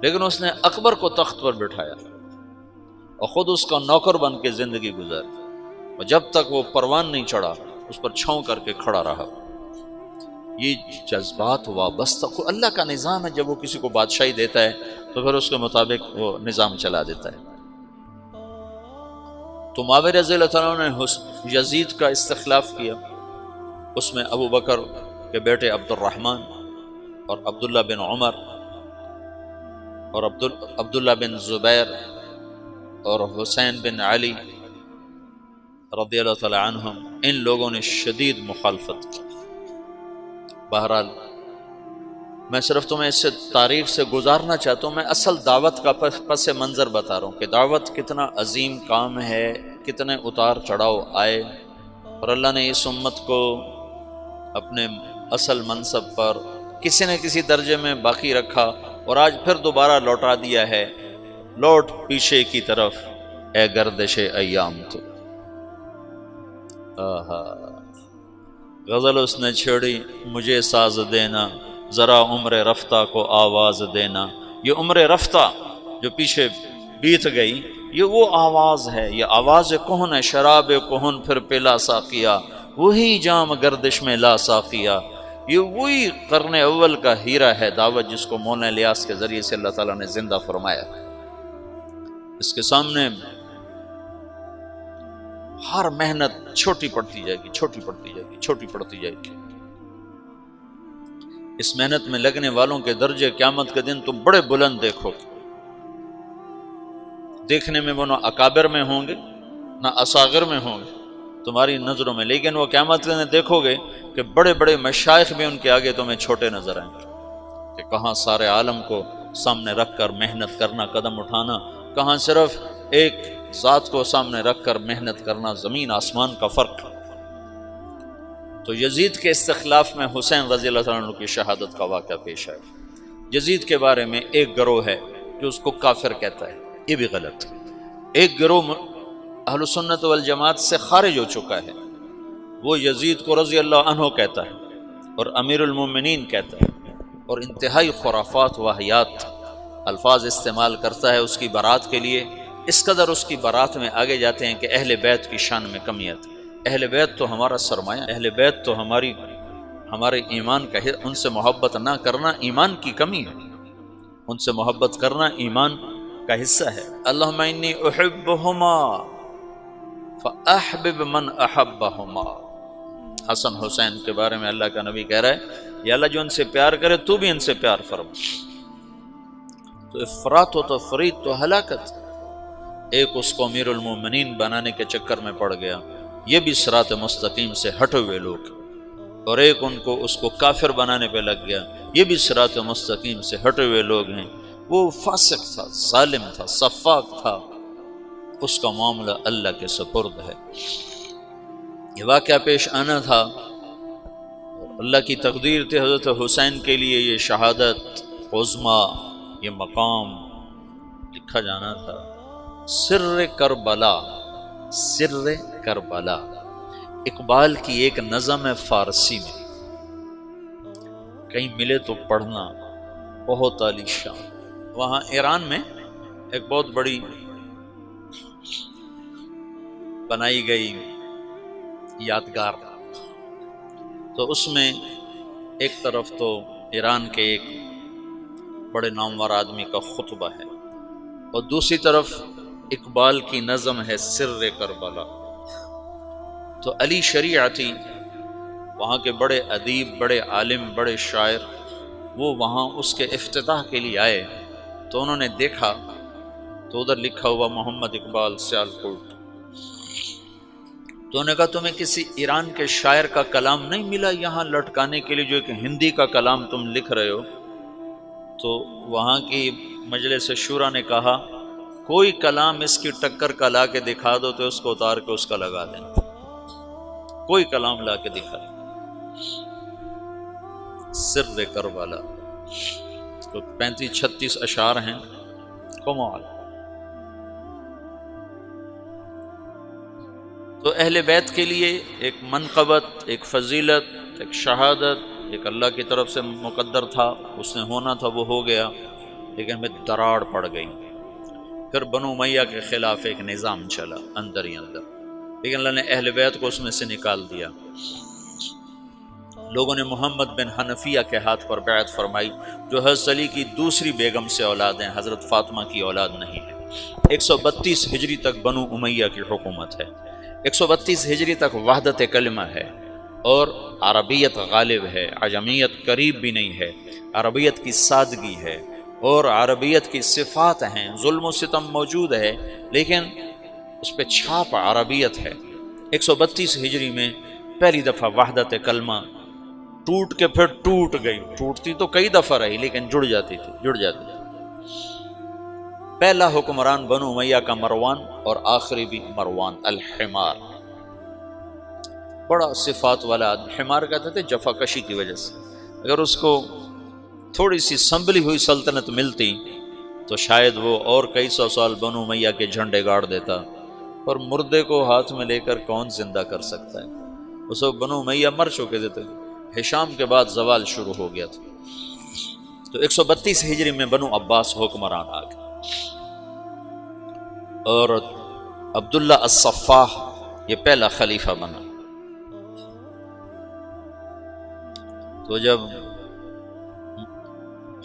لیکن اس نے اکبر کو تخت پر بٹھایا اور خود اس کا نوکر بن کے زندگی گزاری، اور جب تک وہ پروان نہیں چڑھا اس پر چھاؤں کر کے کھڑا رہا۔ یہ جذبات وابستہ، اللہ کا نظام ہے، جب وہ کسی کو بادشاہی دیتا ہے تو پھر اس کے مطابق وہ نظام چلا دیتا ہے۔ تو معاویہ رضی اللہ عنہ نے یزید کا استخلاف کیا، اس میں ابو بکر کے بیٹے عبد الرحمن اور عبداللہ بن عمر اور عبداللہ بن زبیر اور حسین بن علی رضی اللہ تعالی عنہم، ان لوگوں نے شدید مخالفت کی۔ بہرحال میں صرف تمہیں اس سے تاریخ سے گزارنا چاہتا ہوں، میں اصل دعوت کا پس منظر بتا رہا ہوں کہ دعوت کتنا عظیم کام ہے، کتنے اتار چڑھاؤ آئے، اور اللہ نے اس امت کو اپنے اصل منصب پر کسی نہ کسی درجے میں باقی رکھا، اور آج پھر دوبارہ لوٹا دیا ہے، لوٹ پیچھے کی طرف اے گردش ایام تو۔ آہا غزل اس نے چھیڑی مجھے ساز دینا، ذرا عمر رفتہ کو آواز دینا۔ یہ عمر رفتہ جو پیچھے بیت گئی، یہ وہ آواز ہے، یہ آواز کہن ہے، شراب کہن پھر پلا ساقیہ، وہی جام گردش میں لا ساقیہ۔ یہ وہی قرن اول کا ہیرا ہے دعوت، جس کو مولانا الیاس کے ذریعے سے اللہ تعالیٰ نے زندہ فرمایا۔ اس کے سامنے ہر محنت چھوٹی پڑتی جائے گی، چھوٹی پڑتی جائے گی، چھوٹی پڑتی جائے گی۔ اس محنت میں لگنے والوں کے درجے قیامت کے دن تم بڑے بلند دیکھو گے۔ دیکھنے میں وہ نہ اکابر میں ہوں گے نہ اصاغر میں ہوں گے تمہاری نظروں میں، لیکن وہ قیامت کے دن دیکھو گے کہ بڑے بڑے مشائخ بھی ان کے آگے تمہیں چھوٹے نظر آئیں گے، کہ کہاں سارے عالم کو سامنے رکھ کر محنت کرنا، قدم اٹھانا، کہاں صرف ایک ذات کو سامنے رکھ کر محنت کرنا، زمین آسمان کا فرق۔ تو یزید کے استخلاف میں حسین رضی اللہ عنہ کی شہادت کا واقعہ پیش ہے۔ یزید کے بارے میں ایک گروہ ہے جو اس کو کافر کہتا ہے، یہ بھی غلط ہے۔ ایک گروہ اہل سنت والجماعت سے خارج ہو چکا ہے، وہ یزید کو رضی اللہ عنہ کہتا ہے اور امیر المومنین کہتا ہے، اور انتہائی خرافات واہیات الفاظ استعمال کرتا ہے اس کی برات کے لیے۔ اس قدر اس کی برات میں آگے جاتے ہیں کہ اہل بیت کی شان میں کمی آتی ہے۔ اہل بیت تو ہمارا سرمایہ، اہل بیت تو ہمارے ایمان کا، ان سے محبت نہ کرنا ایمان کی کمی ہے، ان سے محبت کرنا ایمان کا حصہ ہے۔ اللہم انی احبہما فاحبب من احبہما۔ حسن حسین کے بارے میں اللہ کا نبی کہہ رہا ہے، یا اللہ جو ان سے پیار کرے تو بھی ان سے پیار فرما۔ تو افراط و تفریط تو ہلاکت۔ ایک اس کو امیر المومنین بنانے کے چکر میں پڑ گیا، یہ بھی صراط مستقیم سے ہٹے ہوئے لوگ، اور ایک ان کو اس کو کافر بنانے پہ لگ گیا، یہ بھی صراط مستقیم سے ہٹے ہوئے لوگ ہیں۔ وہ فاسق تھا، ظالم تھا، سفاک تھا، اس کا معاملہ اللہ کے سپرد ہے۔ یہ واقعہ پیش آنا تھا، اللہ کی تقدیر تھی حضرت حسین کے لیے یہ شہادت عظمیٰ، یہ مقام لکھا جانا تھا۔ سر کربلا، سر کربلا اقبال کی ایک نظم ہے فارسی میں، کہیں ملے تو پڑھنا، بہت عالی شان۔ وہاں ایران میں ایک بہت بڑی بنائی گئی یادگار، تو اس میں ایک طرف تو ایران کے ایک بڑے نامور آدمی کا خطبہ ہے، اور دوسری طرف اقبال کی نظم ہے سر کربلا۔ تو علی شریعتی وہاں کے بڑے ادیب، بڑے عالم، بڑے شاعر، وہ وہاں اس کے افتتاح کے لیے آئے، تو انہوں نے دیکھا تو ادھر لکھا ہوا محمد اقبال سیالکوٹ، تو انہوں نے کہا تمہیں کسی ایران کے شاعر کا کلام نہیں ملا یہاں لٹکانے کے لیے، جو ایک ہندی کا کلام تم لکھ رہے ہو؟ تو وہاں کی مجلس شورا نے کہا کوئی کلام اس کی ٹکر کا لا کے دکھا دو تو اس کو اتار کے اس کا لگا دیں، کوئی کلام لا کے دکھا دیں۔ سر کربلا تو 35-36 اشعار ہیں، کمال۔ تو اہل بیت کے لیے ایک منقبت، ایک فضیلت، ایک شہادت، ایک اللہ کی طرف سے مقدر تھا، اس نے ہونا تھا، وہ ہو گیا، لیکن میں دراڑ پڑ گئی۔ پھر بنو امیہ کے خلاف ایک نظام چلا اندر ہی اندر، لیکن اللہ نے اہل بیت کو اس میں سے نکال دیا۔ لوگوں نے محمد بن حنفیہ کے ہاتھ پر بیعت فرمائی، جو حضرت علی کی دوسری بیگم سے اولاد ہیں، حضرت فاطمہ کی اولاد نہیں ہے۔ 132 ہجری تک بنو امیہ کی حکومت ہے، 132 ہجری تک وحدت کلمہ ہے، اور عربیت غالب ہے، عجمیت قریب بھی نہیں ہے، عربیت کی سادگی ہے اور عربیت کی صفات ہیں، ظلم و ستم موجود ہے لیکن اس پہ چھاپ عربیت ہے۔ 132 ہجری میں پہلی دفعہ وحدت کلمہ ٹوٹ کے پھر ٹوٹ گئی، ٹوٹتی تو کئی دفعہ رہی لیکن جڑ جاتی تھی۔ پہلا حکمران بنو امیہ کا مروان، اور آخری بھی مروان الحمار، بڑا صفات والا آدمی۔ حمار کہتے تھے جفا کشی کی وجہ سے، اگر اس کو تھوڑی سی سنبھلی ہوئی سلطنت ملتی تو شاید وہ اور کئی سو سال بنو امیہ کے جھنڈے گاڑ دیتا، اور مردے کو ہاتھ میں لے کر کون زندہ کر سکتا ہے؟ اس وقت بنو امیہ مر چکے تھے، ہشام کے بعد زوال شروع ہو گیا تھا۔ تو 132 ہجری میں بنو عباس حکمران آ گئے، اور عبداللہ الصفاح یہ پہلا خلیفہ بنا۔ تو جب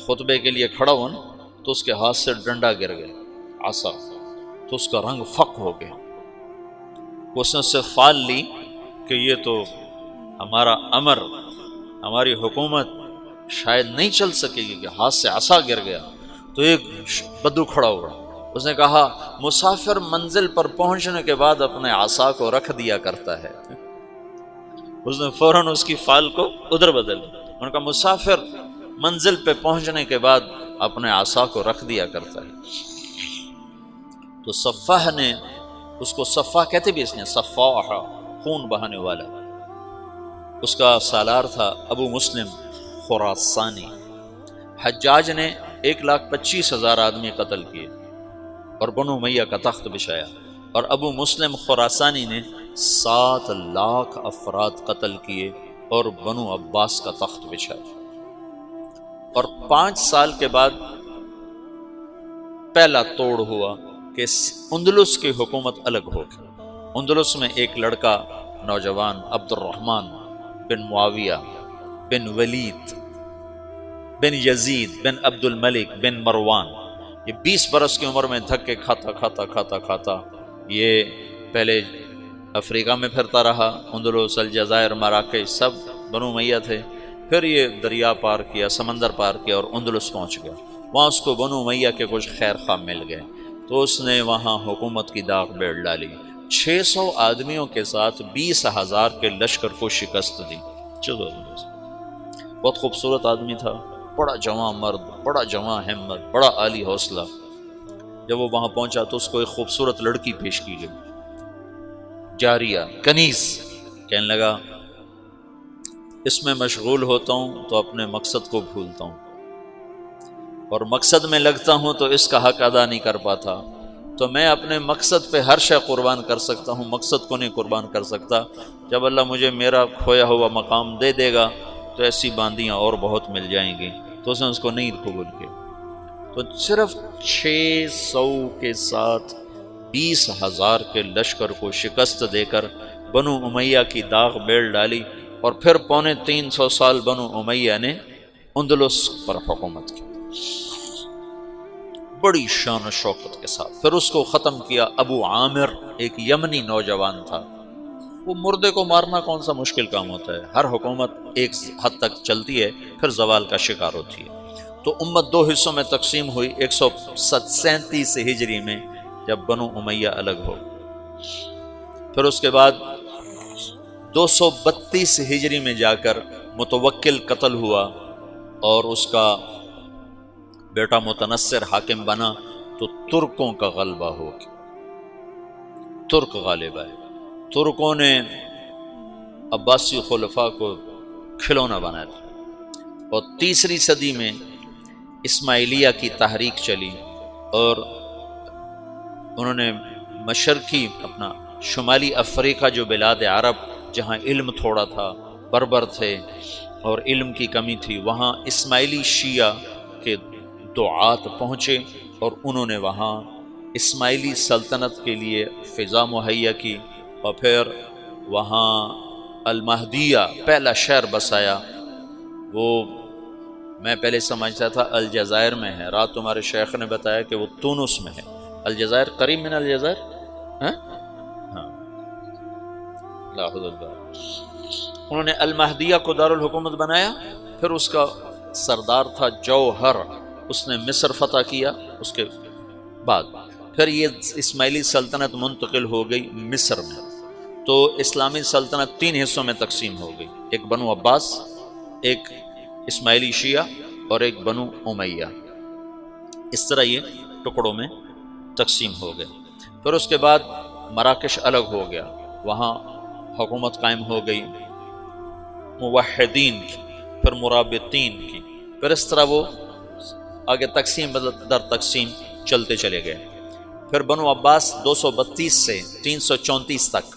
خطبے کے لیے کھڑا ہوا نا تو اس کے ہاتھ سے ڈنڈا گر گیا، عصا، تو اس کا رنگ فق ہو گیا۔ اس نے اس سے فال لی کہ یہ تو ہمارا امر، ہماری حکومت شاید نہیں چل سکے گی، کہ ہاتھ سے عصا گر گیا۔ تو ایک بدو کھڑا ہوا، اس نے کہا مسافر منزل پر پہنچنے کے بعد اپنے عصا کو رکھ دیا کرتا ہے۔ اس نے فوراً اس کی فال کو ادھر بدل دیا، انہوں نے کہا مسافر منزل پہ پہنچنے کے بعد اپنے عصا کو رکھ دیا کرتا ہے۔ تو صفاح نے اس کو، صفاح کہتے بھی اس نے، صفاح خون بہانے والا، اس کا سالار تھا ابو مسلم خراسانی۔ حجاج نے 1,25,000 آدمی قتل کیے اور بنو امیہ کا تخت بچھایا، اور ابو مسلم خراسانی نے 7 لاکھ افراد قتل کیے اور بنو عباس کا تخت بچھایا۔ اور 5 سال کے بعد پہلا توڑ ہوا کہ اندلس کی حکومت الگ ہو گئی۔ اندلس میں ایک لڑکا نوجوان عبد الرحمن بن معاویہ بن ولید بن یزید بن عبد الملک بن مروان، یہ 20 برس کی عمر میں دھکے کھاتا یہ پہلے افریقہ میں پھرتا رہا، اندلس، الجزائر، مراکش سب بنو امیہ تھے، پھر یہ دریا پار کیا، سمندر پار کیا اور اندلس پہنچ گیا۔ وہاں اس کو بنو امیہ کے کچھ خیر خواہ مل گئے تو اس نے وہاں حکومت کی داغ بیڑ ڈالی، 600 آدمیوں کے ساتھ 20,000 کے لشکر کو شکست دی۔ بہت خوبصورت آدمی تھا، بڑا جواں مرد، بڑا جواں ہمت، بڑا عالی حوصلہ۔ جب وہ وہاں پہنچا تو اس کو ایک خوبصورت لڑکی پیش کی گئی، جاریہ، کنیز۔ کہنے لگا اس میں مشغول ہوتا ہوں تو اپنے مقصد کو بھولتا ہوں، اور مقصد میں لگتا ہوں تو اس کا حق ادا نہیں کر پاتا، تو میں اپنے مقصد پہ ہر شے قربان کر سکتا ہوں، مقصد کو نہیں قربان کر سکتا۔ جب اللہ مجھے میرا کھویا ہوا مقام دے دے گا تو ایسی باندیاں اور بہت مل جائیں گی۔ تو اس نے اس کو نہیں قبول کیا، تو صرف 600 کے ساتھ 20,000 کے لشکر کو شکست دے کر بنو امیہ کی داغ بیل ڈالی، اور پھر 350 سال بنو امیہ نے اندلس پر حکومت کی بڑی شان و شوکت کے ساتھ۔ پھر اس کو ختم کیا ابو عامر، ایک یمنی نوجوان تھا۔ وہ مردے کو مارنا کون سا مشکل کام ہوتا ہے، ہر حکومت ایک حد تک چلتی ہے پھر زوال کا شکار ہوتی ہے۔ تو امت 2 حصوں میں تقسیم ہوئی 137 ہجری میں جب بنو امیہ الگ ہو۔ پھر اس کے بعد 232 ہجری میں جا کر متوکل قتل ہوا اور اس کا بیٹا متنصر حاکم بنا، تو ترکوں کا غلبہ ہو گیا، ترک غالب آئے۔ ترکوں نے عباسی خلفاء کو کھلونا بنایا، اور 3 صدی میں اسماعیلیہ کی تحریک چلی، اور انہوں نے مشرقی اپنا شمالی افریقہ جو بلاد عرب جہاں علم تھوڑا تھا، بربر تھے اور علم کی کمی تھی، وہاں اسماعیلی شیعہ کے دعات پہنچے اور انہوں نے وہاں اسماعیلی سلطنت کے لیے فضا مہیا کی، اور پھر وہاں المہدیہ پہلا شہر بسایا۔ وہ میں پہلے سمجھتا تھا الجزائر میں ہے، رات تمہارے شیخ نے بتایا کہ وہ تونس میں ہے، الجزائر قریب من الجزائر، ہاں ہاں، لاہور البار۔ انہوں نے المہدیہ کو دارالحکومت بنایا، پھر اس کا سردار تھا جوہر، اس نے مصر فتح کیا، اس کے بعد پھر یہ اسماعیلی سلطنت منتقل ہو گئی مصر میں، تو اسلامی سلطنت 3 حصوں میں تقسیم ہو گئی، ایک بنو عباس، ایک اسماعیلی شیعہ اور ایک بنو امیہ، اس طرح یہ ٹکڑوں میں تقسیم ہو گئے۔ پھر اس کے بعد مراکش الگ ہو گیا، وہاں حکومت قائم ہو گئی موحدین کی، پھر مرابطین کی، پھر اس طرح وہ آگے تقسیم در تقسیم چلتے چلے گئے۔ پھر بنو عباس 232 سے 334 تک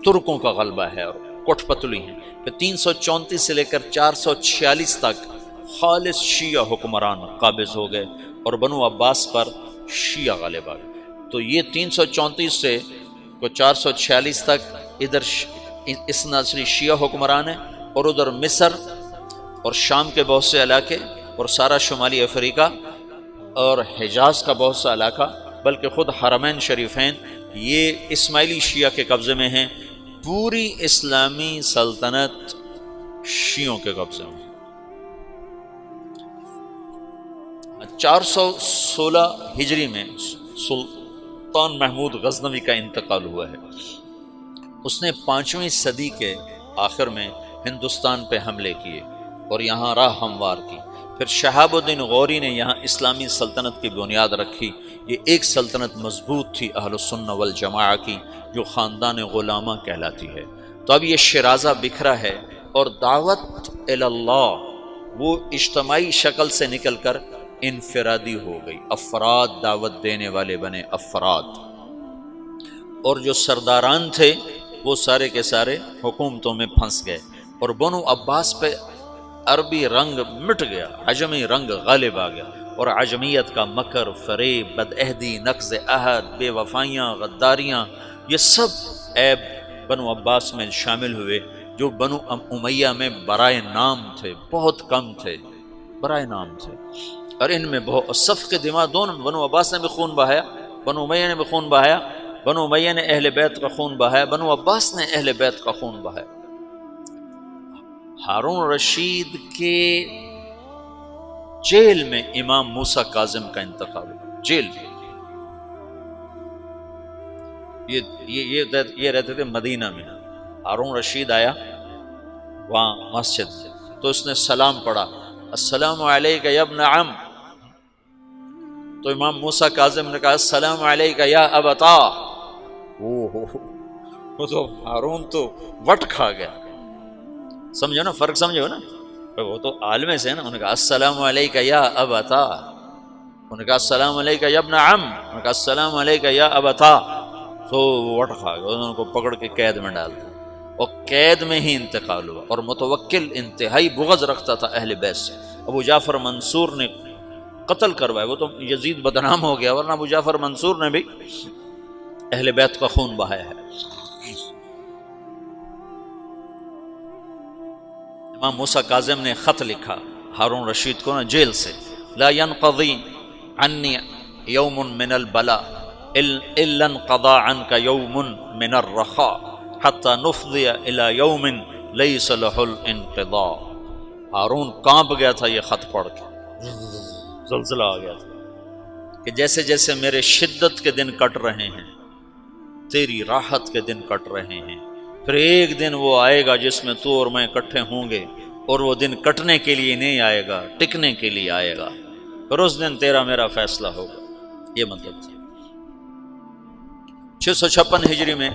ترکوں کا غلبہ ہے اور کٹھ پتلی ہیں، پھر 334 سے لے کر 446 تک خالص شیعہ حکمران قابض ہو گئے اور بنو عباس پر شیعہ غالب آ گئے۔ تو یہ 334 سے 446 تک ادھر اس ناصری شیعہ حکمران ہیں، اور ادھر مصر اور شام کے بہت سے علاقے اور سارا شمالی افریقہ اور حجاز کا بہت سا علاقہ، بلکہ خود حرمین شریفین یہ اسماعیلی شیعہ کے قبضے میں ہیں، پوری اسلامی سلطنت شیعوں کے قبضے میں۔ 416 ہجری میں سلطان محمود غزنوی کا انتقال ہوا ہے، اس نے 5ویں صدی کے آخر میں ہندوستان پہ حملے کیے اور یہاں راہ ہموار کی۔ پھر شہاب الدین غوری نے یہاں اسلامی سلطنت کی بنیاد رکھی۔ یہ ایک سلطنت مضبوط تھی اہل السنہ والجماعہ کی، جو خاندان غلامہ کہلاتی ہے۔ تو اب یہ شیرازہ بکھرا ہے، اور دعوت اللہ وہ اجتماعی شکل سے نکل کر انفرادی ہو گئی، افراد دعوت دینے والے بنے افراد، اور جو سرداران تھے وہ سارے کے سارے حکومتوں میں پھنس گئے، اور بنو عباس پہ عربی رنگ مٹ گیا، عجمی رنگ غالب آ گیا، اور عجمیت کا مکر، فریب، بدعہدی، نقض عہد، بے وفائیاں، غداریاں، یہ سب عیب بنو عباس میں شامل ہوئے، جو بنو امیہ میں برائے نام تھے، بہت کم تھے، برائے نام تھے، اور ان میں بہت سفک دماء دونوں، بنو عباس نے بھی خون بہایا، بنو امیہ نے بھی خون بہایا، بنو امیہ نے اہل بیت کا خون بہایا، بنو عباس نے اہل بیت کا خون بہایا۔ ہارون رشید کے جیل میں امام موسیٰ کاظم کا انتقال ہوا، جیل میں، یہ رہتے تھے مدینہ میں۔ ہارون رشید آیا وہاں مسجد، تو اس نے سلام پڑھا، السلام علیک یا ابن عم، تو امام موسیٰ کاظم نے کہا السلام علیک یا ابتا، وہ تو ہارون تو وٹ کھا گیا، سمجھو نا فرق، سمجھو نا، وہ تو عالم سے نا، انہوں نے کہا السلام علیک یا ابتا، انہوں نے کہا السلام علیک یا ابن عم، انہوں نے کہا السلام علیک یا ابتا، تو وٹ کھا گیا، انہوں کو پکڑ کے قید میں ڈال دیا، اور قید میں ہی انتقال ہوا۔ اور متوکل انتہائی بغض رکھتا تھا اہل بیت سے، ابو جعفر منصور نے قتل کروایا، وہ تو یزید بدنام ہو گیا، ورنہ ابو جعفر منصور نے بھی اہل بیت کا خون بہایا ہے۔ امام موسیٰ کاظم نے خط لکھا ہارون رشید کو نا جیل سے، لا ينقضی عنی یوم من البلاء الا انقضى عنك یوم من الرخاء حتى نفضی الى یوم لیس له الانقضاء۔ ہارون کانپ گیا تھا یہ خط پڑھ کے، زلزلہ آ گیا تھا کہ جیسے جیسے میرے شدت کے دن کٹ رہے ہیں، تیری راحت کے دن کٹ رہے ہیں، پھر ایک دن وہ آئے گا جس میں تو اور میں اکٹھے ہوں گے، اور وہ دن کٹنے کے لیے نہیں آئے گا، ٹکنے کے لیے آئے گا، پھر اس دن تیرا میرا فیصلہ ہوگا۔ یہ مطلب تھا۔ 656 ہجری میں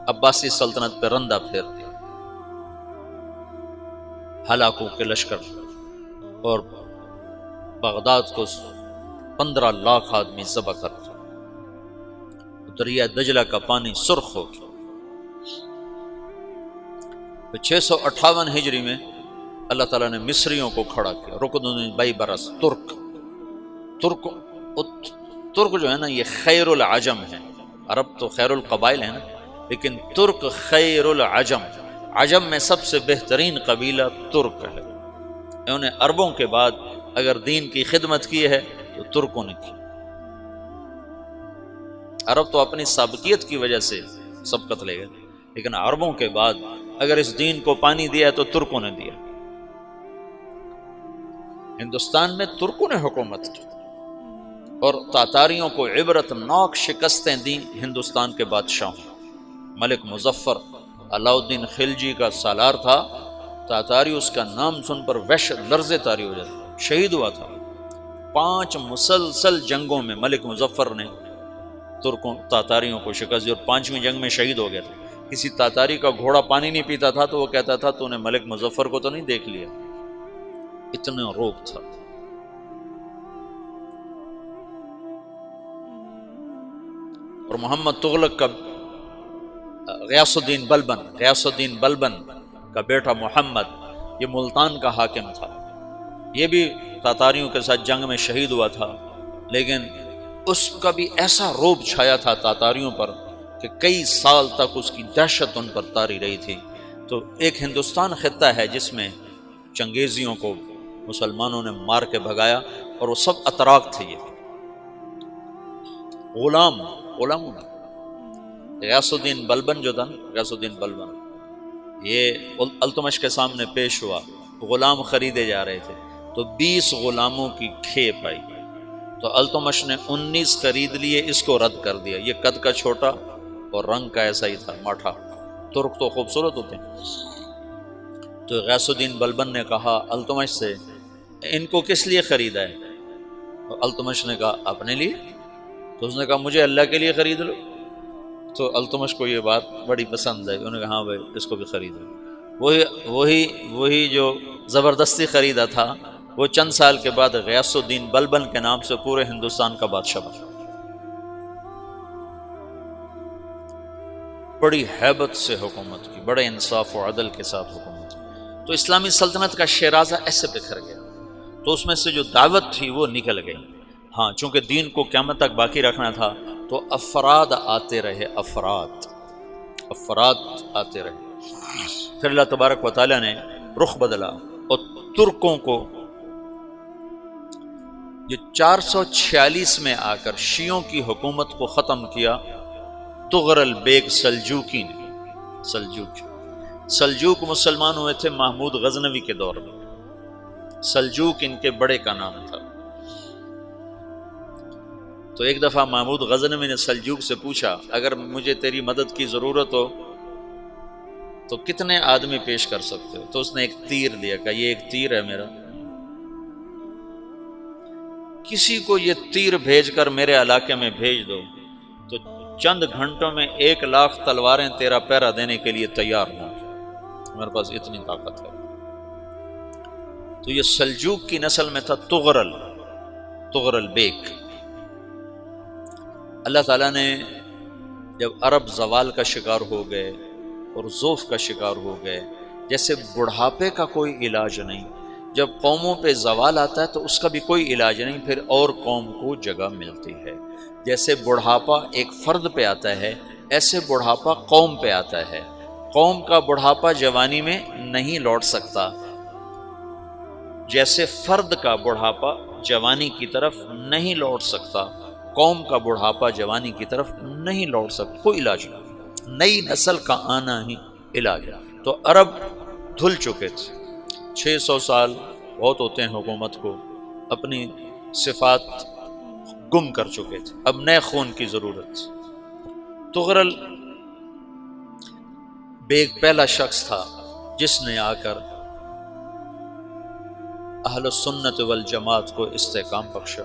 عباسی سلطنت پہ رندہ پھیر دیا، ہلاکوں کے لشکر، اور بغداد کو 15 لاکھ آدمی ذبح کر دیا، دریا دجلہ کا پانی سرخ ہو گیا۔ 658 ہجری میں اللہ تعالیٰ نے مصریوں کو کھڑا کیا، رکن بائی برس، ترک جو ہے نا یہ خیر العجم ہے، عرب تو خیر القبائل ہے نا، لیکن ترک خیر العجم، عجم میں سب سے بہترین قبیلہ ترک ہے۔ انہوں نے عربوں کے بعد اگر دین کی خدمت کی ہے تو ترکوں نے کی۔ عرب تو اپنی سابقیت کی وجہ سے سبقت لے گئے، لیکن عربوں کے بعد اگر اس دین کو پانی دیا تو ترکوں نے دیا۔ ہندوستان میں ترکوں نے حکومت کی اور تاتاریوں کو عبرتناک شکستیں دیں ہندوستان کے بادشاہوں۔ ملک مظفر علاء الدین خلجی کا سالار تھا، تاتاری اس کا نام سن پر وحش لرزے طاری ہو جاتا، شہید ہوا تھا۔ 5 مسلسل جنگوں میں ملک مظفر نے ترکوں تاتاریوں کو شکست دی اور 5ویں جنگ میں شہید ہو گیا تھا۔ کسی تاتاری کا گھوڑا پانی نہیں پیتا تھا تو وہ کہتا تھا تو نے ملک مظفر کو تو نہیں دیکھ لیا، اتنا روب تھا۔ اور محمد تغلق کا غیاث الدین بلبن کا بیٹا محمد، یہ ملتان کا حاکم تھا، یہ بھی تاتاریوں کے ساتھ جنگ میں شہید ہوا تھا، لیکن اس کا بھی ایسا روب چھایا تھا تاتاریوں پر کہ کئی سال تک اس کی دہشت ان پر طاری رہی تھی۔ تو ایک ہندوستان خطہ ہے جس میں چنگیزیوں کو مسلمانوں نے مار کے بھگایا، اور وہ سب اتراک تھے۔ یہ غلاموں غیاث الدین بلبن جو تھا نا، غیاث الدین بلبن، یہ التمش کے سامنے پیش ہوا، غلام خریدے جا رہے تھے تو 20 غلاموں کی کھیپ آئی، تو التمش نے 19 خرید لیے، اس کو رد کر دیا۔ یہ قد کا چھوٹا اور رنگ کا ایسا ہی تھا، ماٹھا۔ ترک تو خوبصورت ہوتے ہیں۔ تو غیاث الدین بلبن نے کہا التمش سے، ان کو کس لیے خریدا ہے؟ تو التمش نے کہا اپنے لیے۔ تو اس نے کہا مجھے اللہ کے لیے خرید لو۔ تو التمش کو یہ بات بڑی پسند ہے، انہوں نے کہا ہاں بھائی اس کو بھی خرید لو۔ وہی جو زبردستی خریدا تھا وہ چند سال کے بعد غیاث الدین بلبن کے نام سے پورے ہندوستان کا بادشاہ بنا۔ بڑی ہیبت سے حکومت کی، بڑے انصاف و عدل کے ساتھ حکومت کی۔ تو اسلامی سلطنت کا شیرازہ ایسے بکھر گیا، تو اس میں سے جو دعوت تھی وہ نکل گئی۔ ہاں، چونکہ دین کو قیامت تک باقی رکھنا تھا تو افراد آتے رہے، افراد آتے رہے۔ پھر اللہ تبارک و تعالیٰ نے رخ بدلا اور ترکوں کو جو 446 میں آ کر شیعوں کی حکومت کو ختم کیا تغرل بیگ سلجوکی نے۔ سلجوک مسلمان ہوئے تھے محمود غزنوی کے دور میں، سلجوک ان کے بڑے کا نام تھا۔ تو ایک دفعہ محمود غزنوی نے سلجوک سے پوچھا اگر مجھے تیری مدد کی ضرورت ہو تو کتنے آدمی پیش کر سکتے ہو؟ تو اس نے ایک تیر دیا، کہا یہ ایک تیر ہے میرا، کسی کو یہ تیر بھیج کر میرے علاقے میں بھیج دو تو چند گھنٹوں میں 1,00,000 تلواریں تیرا پیرا دینے کے لیے تیار ہوں، میرے پاس اتنی طاقت ہے۔ تو یہ سلجوک کی نسل میں تھا تغرل بیگ۔ اللہ تعالیٰ نے جب عرب زوال کا شکار ہو گئے اور ضعف کا شکار ہو گئے، جیسے بڑھاپے کا کوئی علاج نہیں، جب قوموں پہ زوال آتا ہے تو اس کا بھی کوئی علاج نہیں، پھر اور قوم کو جگہ ملتی ہے۔ جیسے بڑھاپا ایک فرد پہ آتا ہے، ایسے بڑھاپا قوم پہ آتا ہے۔ قوم کا بڑھاپا جوانی میں نہیں لوٹ سکتا، جیسے فرد کا بڑھاپا جوانی کی طرف نہیں لوٹ سکتا، قوم کا بڑھاپا جوانی کی طرف نہیں لوٹ سکتا، کوئی علاج نہیں، نئی نسل کا آنا ہی علاج ہے۔ تو عرب دھل چکے تھے، 600 سال بہت ہوتے ہیں حکومت کو، اپنی صفات گم کر چکے تھے، اب نئے خون کی ضرورت تھی۔ تغرل بیگ پہلا شخص تھا جس نے آ کر اہل السنت والجماعت کو استحکام بخشا،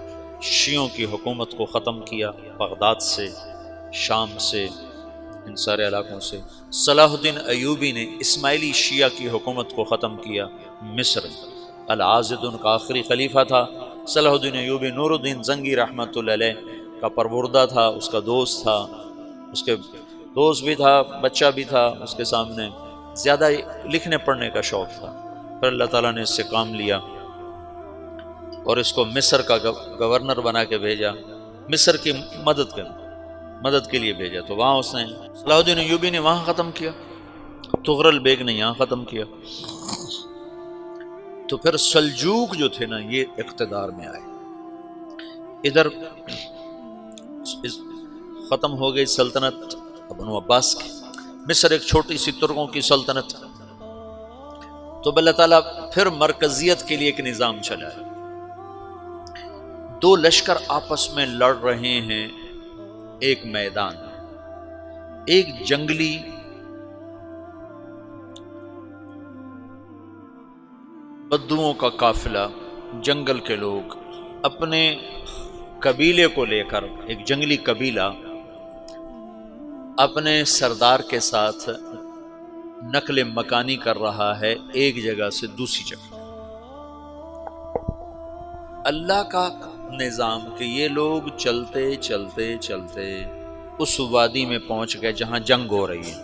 شیعوں کی حکومت کو ختم کیا، بغداد سے، شام سے، ان سارے علاقوں سے۔ صلاح الدین ایوبی نے اسماعیلی شیعہ کی حکومت کو ختم کیا، مصر۔ العاضد ان کا آخری خلیفہ تھا صلاح الدین ایوبی، نور الدین زنگی رحمۃ اللہ علیہ کا پروردہ تھا، اس کا دوست تھا، اس کے دوست بھی تھا، بچہ بھی تھا اس کے سامنے، زیادہ لکھنے پڑھنے کا شوق تھا۔ پھر اللہ تعالیٰ نے اس سے کام لیا اور اس کو مصر کا گورنر بنا کے بھیجا، مصر کی مدد کے لیے بھیجا۔ تو وہاں اس نے صلاح الدین ایوبی نے وہاں ختم کیا، تغرل بیگ نے یہاں ختم کیا۔ تو پھر سلجوق جو تھے نا، یہ اقتدار میں آئے۔ ادھر ختم ہو گئی سلطنت بنو عباس کی، مصر ایک چھوٹی سی ترکوں کی سلطنت، تو اللہ تعالیٰ پھر مرکزیت کے لیے ایک نظام چلایا۔ دو لشکر آپس میں لڑ رہے ہیں ایک میدان میں، ایک جنگلی بدوؤں کا قافلہ، جنگل کے لوگ اپنے قبیلے کو لے کر، ایک جنگلی قبیلہ اپنے سردار کے ساتھ نقل مکانی کر رہا ہے ایک جگہ سے دوسری جگہ۔ اللہ کا نظام کہ یہ لوگ چلتے چلتے چلتے اس وادی میں پہنچ گئے جہاں جنگ ہو رہی ہے،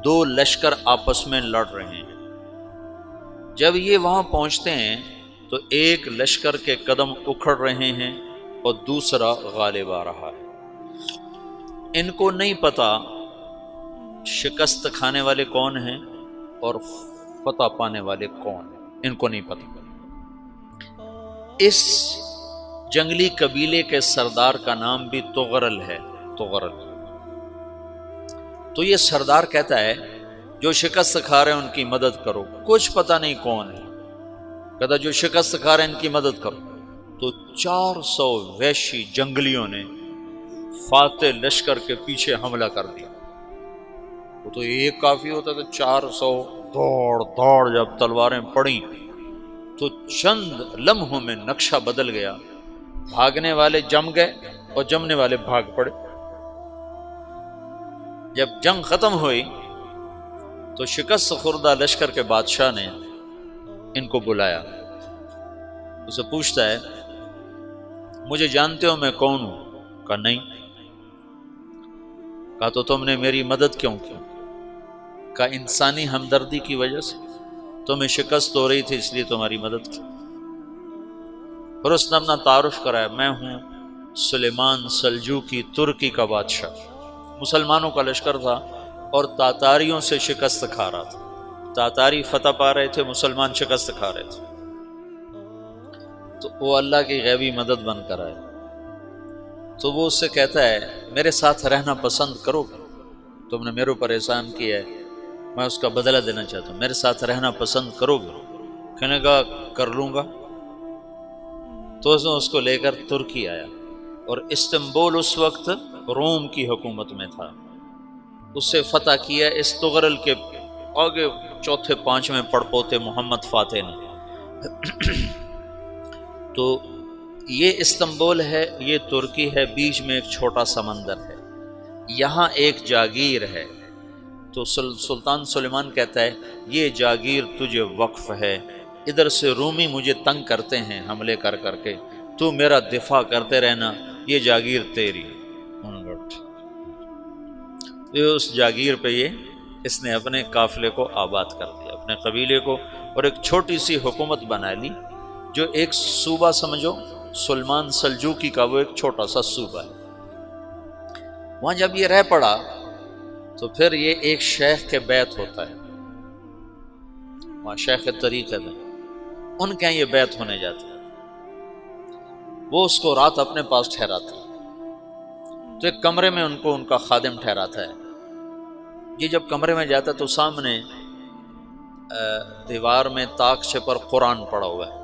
دو لشکر آپس میں لڑ رہے ہیں۔ جب یہ وہاں پہنچتے ہیں تو ایک لشکر کے قدم اکھڑ رہے ہیں اور دوسرا غالب آ رہا ہے۔ ان کو نہیں پتا شکست کھانے والے کون ہیں اور فتح پانے والے کون ہیں، ان کو نہیں پتا۔ اس جنگلی قبیلے کے سردار کا نام بھی تغرل ہے، تغرل۔ تو یہ سردار کہتا ہے جو شکست کھا رہے ہیں ان کی مدد کرو، کچھ پتہ نہیں کون ہے، کہتا جو شکست کھا رہے ہیں ان کی مدد کرو۔ تو 400 وحشی جنگلیوں نے فاتح لشکر کے پیچھے حملہ کر دیا۔ وہ تو ایک کافی ہوتا تھا، 400 دوڑ دوڑ جب تلواریں پڑیں تو چند لمحوں میں نقشہ بدل گیا، بھاگنے والے جم گئے اور جمنے والے بھاگ پڑے۔ جب جنگ ختم ہوئی تو شکست خوردہ لشکر کے بادشاہ نے ان کو بلایا، اسے پوچھتا ہے مجھے جانتے ہو میں کون ہوں؟ کہا نہیں۔ کہا تو تم نے میری مدد کیوں کی؟ کہا انسانی ہمدردی کی وجہ سے، تمہیں شکست ہو رہی تھی اس لیے تمہاری مدد کی۔ پھر اس نے اپنا تعارف کرایا، میں ہوں سلیمان سلجوقی، ترکی کا بادشاہ۔ مسلمانوں کا لشکر تھا اور تاتاریوں سے شکست کھا رہا تھا، تاتاری فتح پا رہے تھے، مسلمان شکست کھا رہے تھے۔ تو وہ اللہ کی غیبی مدد بن کر آئے۔ تو وہ اس سے کہتا ہے میرے ساتھ رہنا پسند کرو گے؟ تم نے میرے اوپر احسان کیا ہے، میں اس کا بدلہ دینا چاہتا ہوں، میرے ساتھ رہنا پسند کرو گے؟ کہنے کا کر لوں گا۔ تو اس کو لے کر ترکی آیا، اور استنبول اس وقت روم کی حکومت میں تھا، اسے فتح کیا اس تغرل کے آگے چوتھے پانچویں پڑپوتے محمد فاتح نے۔ تو یہ استنبول ہے، یہ ترکی ہے، بیچ میں ایک چھوٹا سمندر ہے، یہاں ایک جاگیر ہے۔ تو سلطان سلیمان کہتا ہے یہ جاگیر تجھے وقف ہے، ادھر سے رومی مجھے تنگ کرتے ہیں حملے کر کر کے، تو میرا دفاع کرتے رہنا، یہ جاگیر تیری۔ اس جاگیر پہ اس نے اپنے قافلے کو آباد کر دیا، اپنے قبیلے کو، اور ایک چھوٹی سی حکومت بنا لی، جو ایک صوبہ سمجھو سلمان سلجوقی کا، وہ ایک چھوٹا سا صوبہ ہے۔ وہاں جب یہ رہ پڑا تو پھر یہ ایک شیخ کے بیت ہوتا ہے، وہاں شیخ طریقت ہے، ان کے یہ بیت ہونے جاتا ہے، وہ اس کو رات اپنے پاس ٹھہراتا ہے، تو ایک کمرے میں ان کا خادم ٹھہراتا ہے۔ یہ جب کمرے میں جاتا ہے تو سامنے دیوار میں تاکچے پر قرآن پڑا ہوا ہے،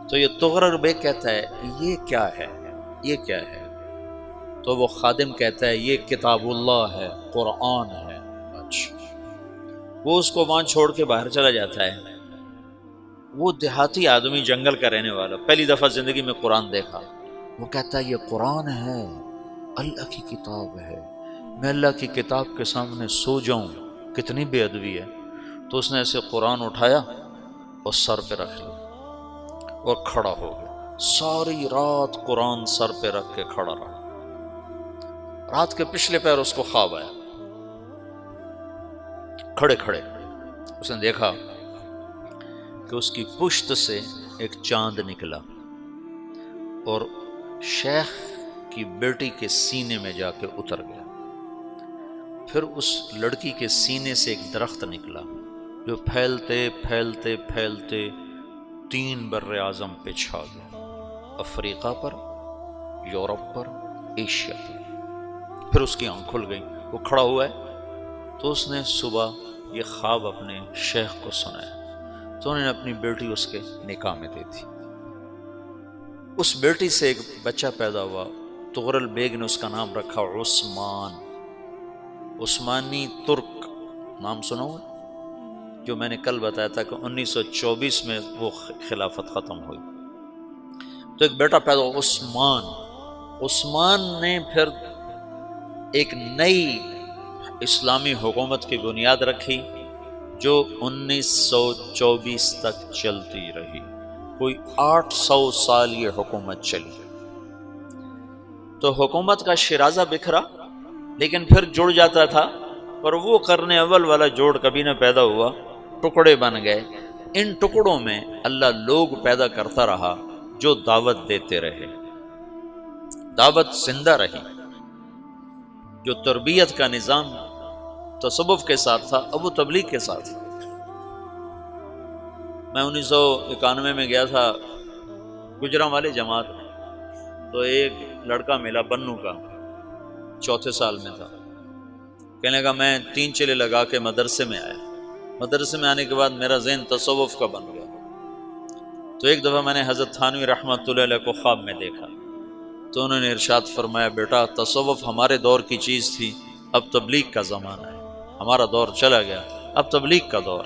تو یہ تغرل بیگ کہتا ہے یہ کیا ہے، یہ کیا ہے؟ تو وہ خادم کہتا ہے یہ کتاب اللہ ہے، قرآن ہے۔ اچھا، وہ اس کو وہاں چھوڑ کے باہر چلا جاتا ہے۔ وہ دیہاتی آدمی، جنگل کا رہنے والا، پہلی دفعہ زندگی میں قرآن دیکھا، وہ کہتا ہے یہ قرآن ہے، اللہ کی کتاب ہے، میں اللہ کی کتاب کے سامنے سو جاؤں، کتنی بے ادبی ہے۔ تو اس نے ایسے قرآن اٹھایا اور سر پہ رکھ لیا اور کھڑا ہو گیا، ساری رات قرآن سر پہ رکھ کے کھڑا رہا۔ رات کے پچھلے پہر اس کو خواب آیا، کھڑے کھڑے اس نے دیکھا کہ اس کی پشت سے ایک چاند نکلا اور شیخ کی بیٹی کے سینے میں جا کے اتر گیا۔ پھر اس لڑکی کے سینے سے ایک درخت نکلا جو پھیلتے پھیلتے پھیلتے 3 بر اعظم پہ چھا گیا، افریقہ پر، یورپ پر، ایشیا پر۔ پھر اس کی آنکھ کھل گئی، وہ کھڑا ہوا ہے تو اس نے صبح یہ خواب اپنے شیخ کو سنایا، تو انہوں نے اپنی بیٹی اس کے نکاح میں دے دی۔ اس بیٹی سے ایک بچہ پیدا ہوا، تغرل بیگ نے اس کا نام رکھا عثمان، عثمانی ترک نام سنا ہوا، جو میں نے کل بتایا تھا کہ 1924 میں وہ خلافت ختم ہوئی۔ تو ایک بیٹا پیدا ہوا عثمان۔ عثمان نے پھر ایک نئی اسلامی حکومت کی بنیاد رکھی جو 1924 تک چلتی رہی، کوئی 800 سال یہ حکومت چلی۔ تو حکومت کا شیرازہ بکھرا لیکن پھر جڑ جاتا تھا، پر وہ قرن اول والا جوڑ کبھی نہ پیدا ہوا، ٹکڑے بن گئے۔ ان ٹکڑوں میں اللہ لوگ پیدا کرتا رہا جو دعوت دیتے رہے، دعوت زندہ رہی۔ جو تربیت کا نظام تصوف کے ساتھ تھا اب وہ تبلیغ کے ساتھ تھا۔ میں 1991 میں گیا تھا گجرانوالے جماعت، تو ایک لڑکا ملا بنو کا، 4 سال میں تھا، کہنے لگا میں 3 چلے لگا کے مدرسے میں آیا۔ مدرسے میں آنے کے بعد میرا ذہن تصوف کا بن گیا۔ تو ایک دفعہ میں نے حضرت تھانوی رحمۃ اللہ علیہ کو خواب میں دیکھا، تو انہوں نے ارشاد فرمایا بیٹا تصوف ہمارے دور کی چیز تھی، اب تبلیغ کا زمانہ ہے، ہمارا دور چلا گیا، اب تبلیغ کا دور۔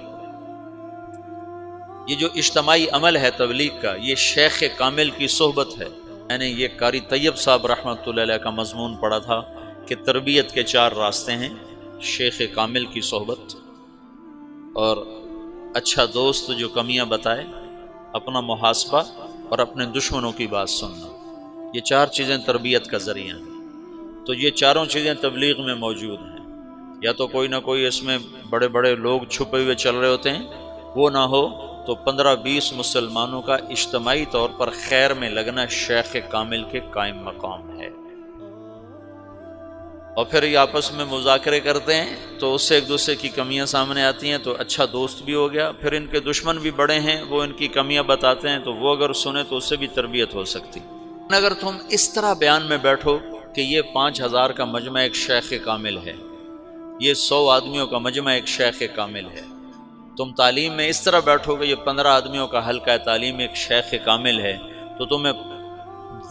یہ جو اجتماعی عمل ہے تبلیغ کا، یہ شیخ کامل کی صحبت ہے۔ میں نے یہ قاری طیب صاحب رحمۃ اللہ علیہ کا مضمون پڑھا تھا کہ تربیت کے 4 راستے ہیں: شیخ کامل کی صحبت، اور اچھا دوست جو کمیاں بتائے، اپنا محاسبہ، اور اپنے دشمنوں کی بات سننا۔ یہ 4 چیزیں تربیت کا ذریعہ ہیں۔ تو یہ چاروں چیزیں تبلیغ میں موجود ہیں۔ یا تو کوئی نہ کوئی اس میں بڑے بڑے لوگ چھپے ہوئے چل رہے ہوتے ہیں، وہ نہ ہو تو 15-20 مسلمانوں کا اجتماعی طور پر خیر میں لگنا شیخ کامل کے قائم مقام ہے۔ اور پھر یہ آپس میں مذاکرے کرتے ہیں تو اس سے ایک دوسرے کی کمیاں سامنے آتی ہیں، تو اچھا دوست بھی ہو گیا۔ پھر ان کے دشمن بھی بڑے ہیں، وہ ان کی کمیاں بتاتے ہیں، تو وہ اگر سنیں تو اس سے بھی تربیت ہو سکتی۔ اگر تم اس طرح بیان میں بیٹھو کہ یہ 5000 کا مجمع ایک شیخ کامل ہے، یہ 100 آدمیوں کا مجمع ایک شیخ کامل ہے، تم تعلیم میں اس طرح بیٹھو کہ یہ 15 آدمیوں کا حلقہ تعلیم ایک شیخ کامل ہے، تو تمہیں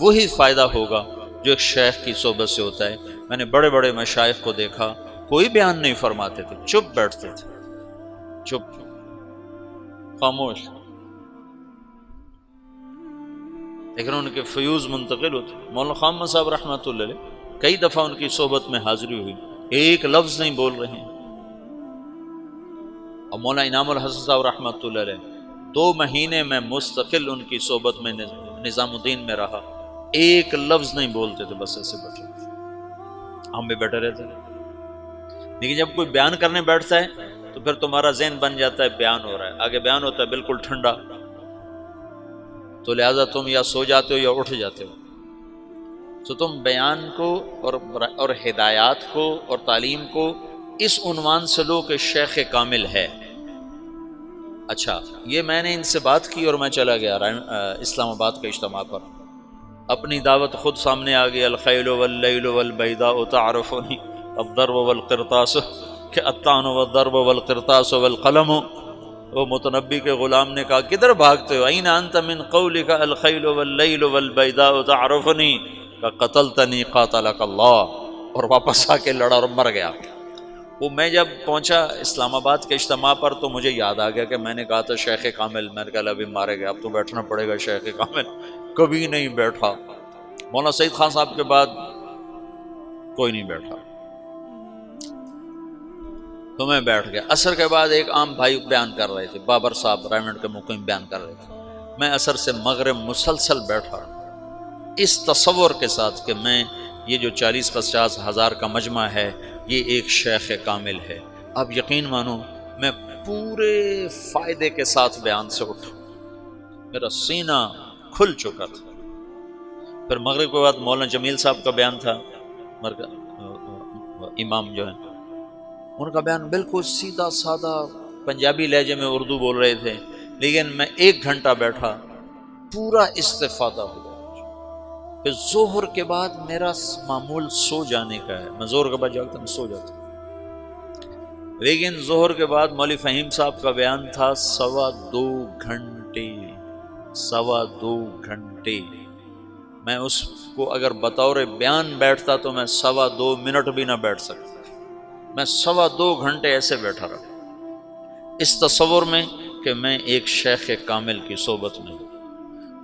وہی فائدہ ہوگا جو ایک شیخ کی صحبت سے ہوتا ہے۔ میں نے بڑے بڑے مشائخ کو دیکھا، کوئی بیان نہیں فرماتے تھے، چپ بیٹھتے تھے، چپ، خاموش، لیکن ان کے فیوز منتقل ہوتے۔ مولانا خامہ صاحب رحمۃ اللہ علیہ کئی دفعہ ان کی صحبت میں حاضری ہوئی، ایک لفظ نہیں بول رہے ہیں۔ اور مولانا انعام الحسن صاحب رحمۃ اللہ علیہ 2 مہینے میں مستقل ان کی صحبت میں نظام الدین میں رہا، ایک لفظ نہیں بولتے تھے، بس ایسے بیٹھے، ہم بھی بیٹھے رہتے تھے۔ لیکن جب کوئی بیان کرنے بیٹھتا ہے تو پھر تمہارا ذہن بن جاتا ہے بیان ہو رہا ہے، آگے بیان ہوتا ہے بالکل ٹھنڈا، تو لہٰذا تم یا سو جاتے ہو یا اٹھ جاتے ہو۔ تو تم بیان کو اور ہدایات کو اور تعلیم کو اس عنوان سے لو کہ شیخ کامل ہے۔ اچھا، یہ میں نے ان سے بات کی اور میں چلا گیا اسلام آباد کے اجتماع پر، اپنی دعوت خود سامنے آ گئی، الخیل واللیل والبیداء تعرفنی الضرب والقرطاس کہ الطعن والضرب والقرطاس والقلم۔ وہ متنبی کے غلام نے کہا کدھر بھاگتے ہو؟ این انت من قولک الخیل واللیل والبیداء تعرفنی کہ قتلتنی قاتلک اللہ، اور واپس آ کے لڑا اور مر گیا۔ وہ میں جب پہنچا اسلام آباد کے اجتماع پر تو مجھے یاد آ گیا کہ میں نے کہا تھا شیخ کامل، میں نے کہا ابھی مارے گئے، اب تو بیٹھنا پڑے گا شیخ کامل، کبھی نہیں بیٹھا۔ مولانا سعید خان صاحب کے بعد کوئی نہیں بیٹھا، تو میں بیٹھ گیا۔ عصر کے بعد ایک عام بھائی بیان کر رہے تھے، بابر صاحب ریمنڈ کے مقیم بیان کر رہے تھے، میں عصر سے مغرب مسلسل بیٹھا اس تصور کے ساتھ کہ میں یہ جو 40-50 ہزار کا مجمع ہے یہ ایک شیخ کامل ہے۔ اب یقین مانو میں پورے فائدے کے ساتھ بیان سے اٹھا، میرا سینہ کھل چکا تھا۔ پھر مغرب کے بعد مولانا جمیل صاحب کا بیان تھا، امام جو ہیں، ان کا بیان بالکل سیدھا سادہ پنجابی لہجے میں اردو بول رہے تھے، لیکن میں 1 گھنٹہ بیٹھا، پورا استفادہ ہوا، پھر ظہر کے بعد میرا معمول سو جانے کا ہے، میں ظہر کے بعد جاگتا ہوں، سو جاتا ہوں، لیکن ظہر کے بعد مولوی فہیم صاحب کا بیان تھا 2.25 گھنٹے، 2.25 گھنٹے میں اس کو اگر بطور بیان بیٹھتا تو میں 2.25 منٹ بھی نہ بیٹھ سکتا، میں 2.25 گھنٹے ایسے بیٹھا رہا اس تصور میں کہ میں ایک شیخ کامل کی صحبت میں ہوں۔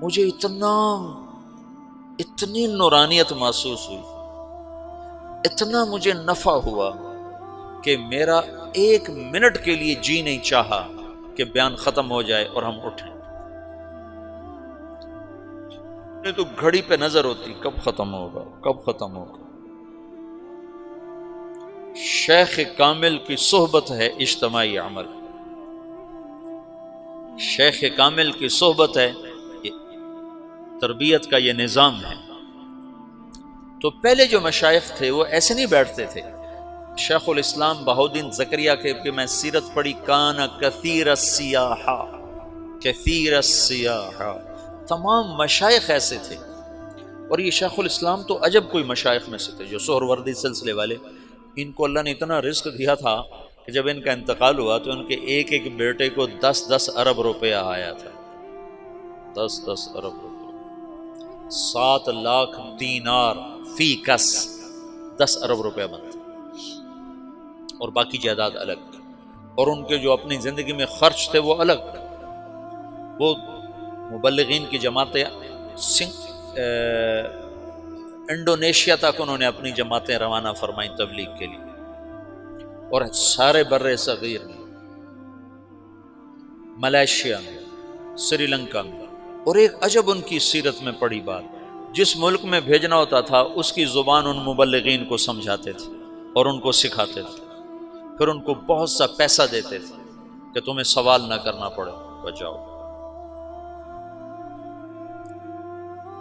مجھے اتنی نورانیت محسوس ہوئی، اتنا مجھے نفع ہوا کہ میرا 1 منٹ کے لیے جی نہیں چاہا کہ بیان ختم ہو جائے اور ہم اٹھیں۔ نہیں تو گھڑی پہ نظر ہوتی کب ختم ہوگا، کب ختم ہوگا۔ شیخ کامل کی صحبت ہے اجتماعی عمل، شیخ کامل کی صحبت ہے، تربیت کا یہ نظام ہے۔ تو پہلے جو مشائخ تھے وہ ایسے نہیں بیٹھتے تھے۔ شیخ الاسلام بہاؤالدین زکریا کے میں سیرت پڑھی، کان کثیر السیاحہ، کثیر السیاحہ، تمام مشائخ ایسے تھے۔ اور یہ شیخ الاسلام تو عجب کوئی مشائخ میں سے تھے، جو سہروردی سلسلے والے، ان کو اللہ نے اتنا رزق دیا تھا کہ جب ان کا انتقال ہوا تو ان کے ایک ایک بیٹے کو 10 ارب روپیہ آیا تھا، 10 ارب روپیہ، 7 لاکھ دینار فی کس، 10 ارب روپیہ بنتا، اور باقی جائیداد الگ، اور ان کے جو اپنی زندگی میں خرچ تھے وہ الگ۔ وہ مبلغین کی جماعتیں انڈونیشیا تک انہوں نے اپنی جماعتیں روانہ فرمائیں تبلیغ کے لیے، اور سارے بر صغیر میں، ملائیشیا میں، سری لنکا میں۔ اور ایک عجب ان کی سیرت میں پڑی بات، جس ملک میں بھیجنا ہوتا تھا اس کی زبان ان مبلغین کو سمجھاتے تھے اور ان کو سکھاتے تھے، پھر ان کو بہت سا پیسہ دیتے تھے کہ تمہیں سوال نہ کرنا پڑے، بچاؤ۔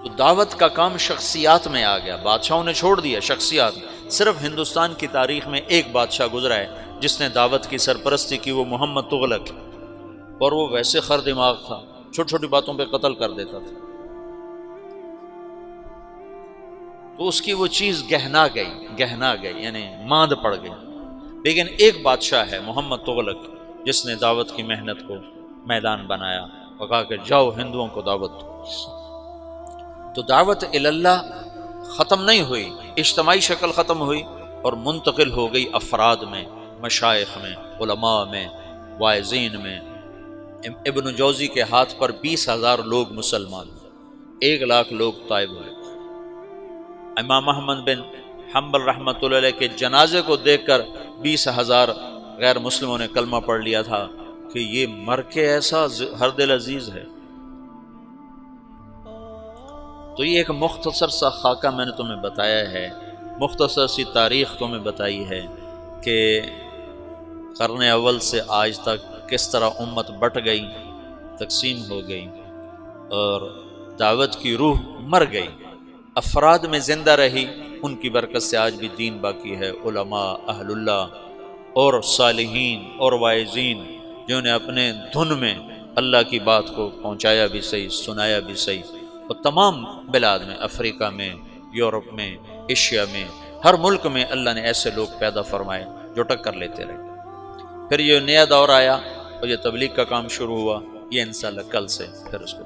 تو دعوت کا کام شخصیات میں آ گیا، بادشاہوں نے چھوڑ دیا، شخصیات۔ صرف ہندوستان کی تاریخ میں ایک بادشاہ گزرا ہے جس نے دعوت کی سرپرستی کی، وہ محمد تغلق، اور وہ ویسے خر دماغ تھا، چھوٹی چھوٹی باتوں پہ قتل کر دیتا تھا، تو اس کی وہ چیز گہنا گئی، یعنی ماند پڑ گئی۔ لیکن ایک بادشاہ ہے محمد تغلق جس نے دعوت کی محنت کو میدان بنایا اور کہا کہ جاؤ ہندوؤں کو دعوت دو۔ تو دعوت اللہ ختم نہیں ہوئی، اجتماعی شکل ختم ہوئی اور منتقل ہو گئی افراد میں، مشائخ میں، علماء میں، واعظین میں۔ ابن جوزی کے ہاتھ پر 20,000 لوگ مسلمان، 1 لاکھ لوگ طائب ہوئے۔ امام احمد بن حنبل رحمۃ اللہ علیہ کے جنازے کو دیکھ کر 20,000 غیر مسلموں نے کلمہ پڑھ لیا تھا کہ یہ مر کے ایسا ہر دل عزیز ہے۔ تو یہ ایک مختصر سا خاکہ میں نے تمہیں بتایا ہے، مختصر سی تاریخ تمہیں بتائی ہے کہ قرن اول سے آج تک کس طرح امت بٹ گئی، تقسیم ہو گئی، اور دعوت کی روح مر گئی، افراد میں زندہ رہی، ان کی برکت سے آج بھی دین باقی ہے۔ علماء، اہل اللہ اور صالحین اور واعظین جنہوں نے اپنے دھن میں اللہ کی بات کو پہنچایا بھی صحیح، سنایا بھی صحیح، اور تمام بلاد میں، افریقہ میں، یورپ میں، ایشیا میں، ہر ملک میں اللہ نے ایسے لوگ پیدا فرمائے جو ٹکر لیتے رہے۔ پھر یہ نیا دور آیا اور یہ تبلیغ کا کام شروع ہوا، یہ انشاءاللہ کل سے پھر اس کو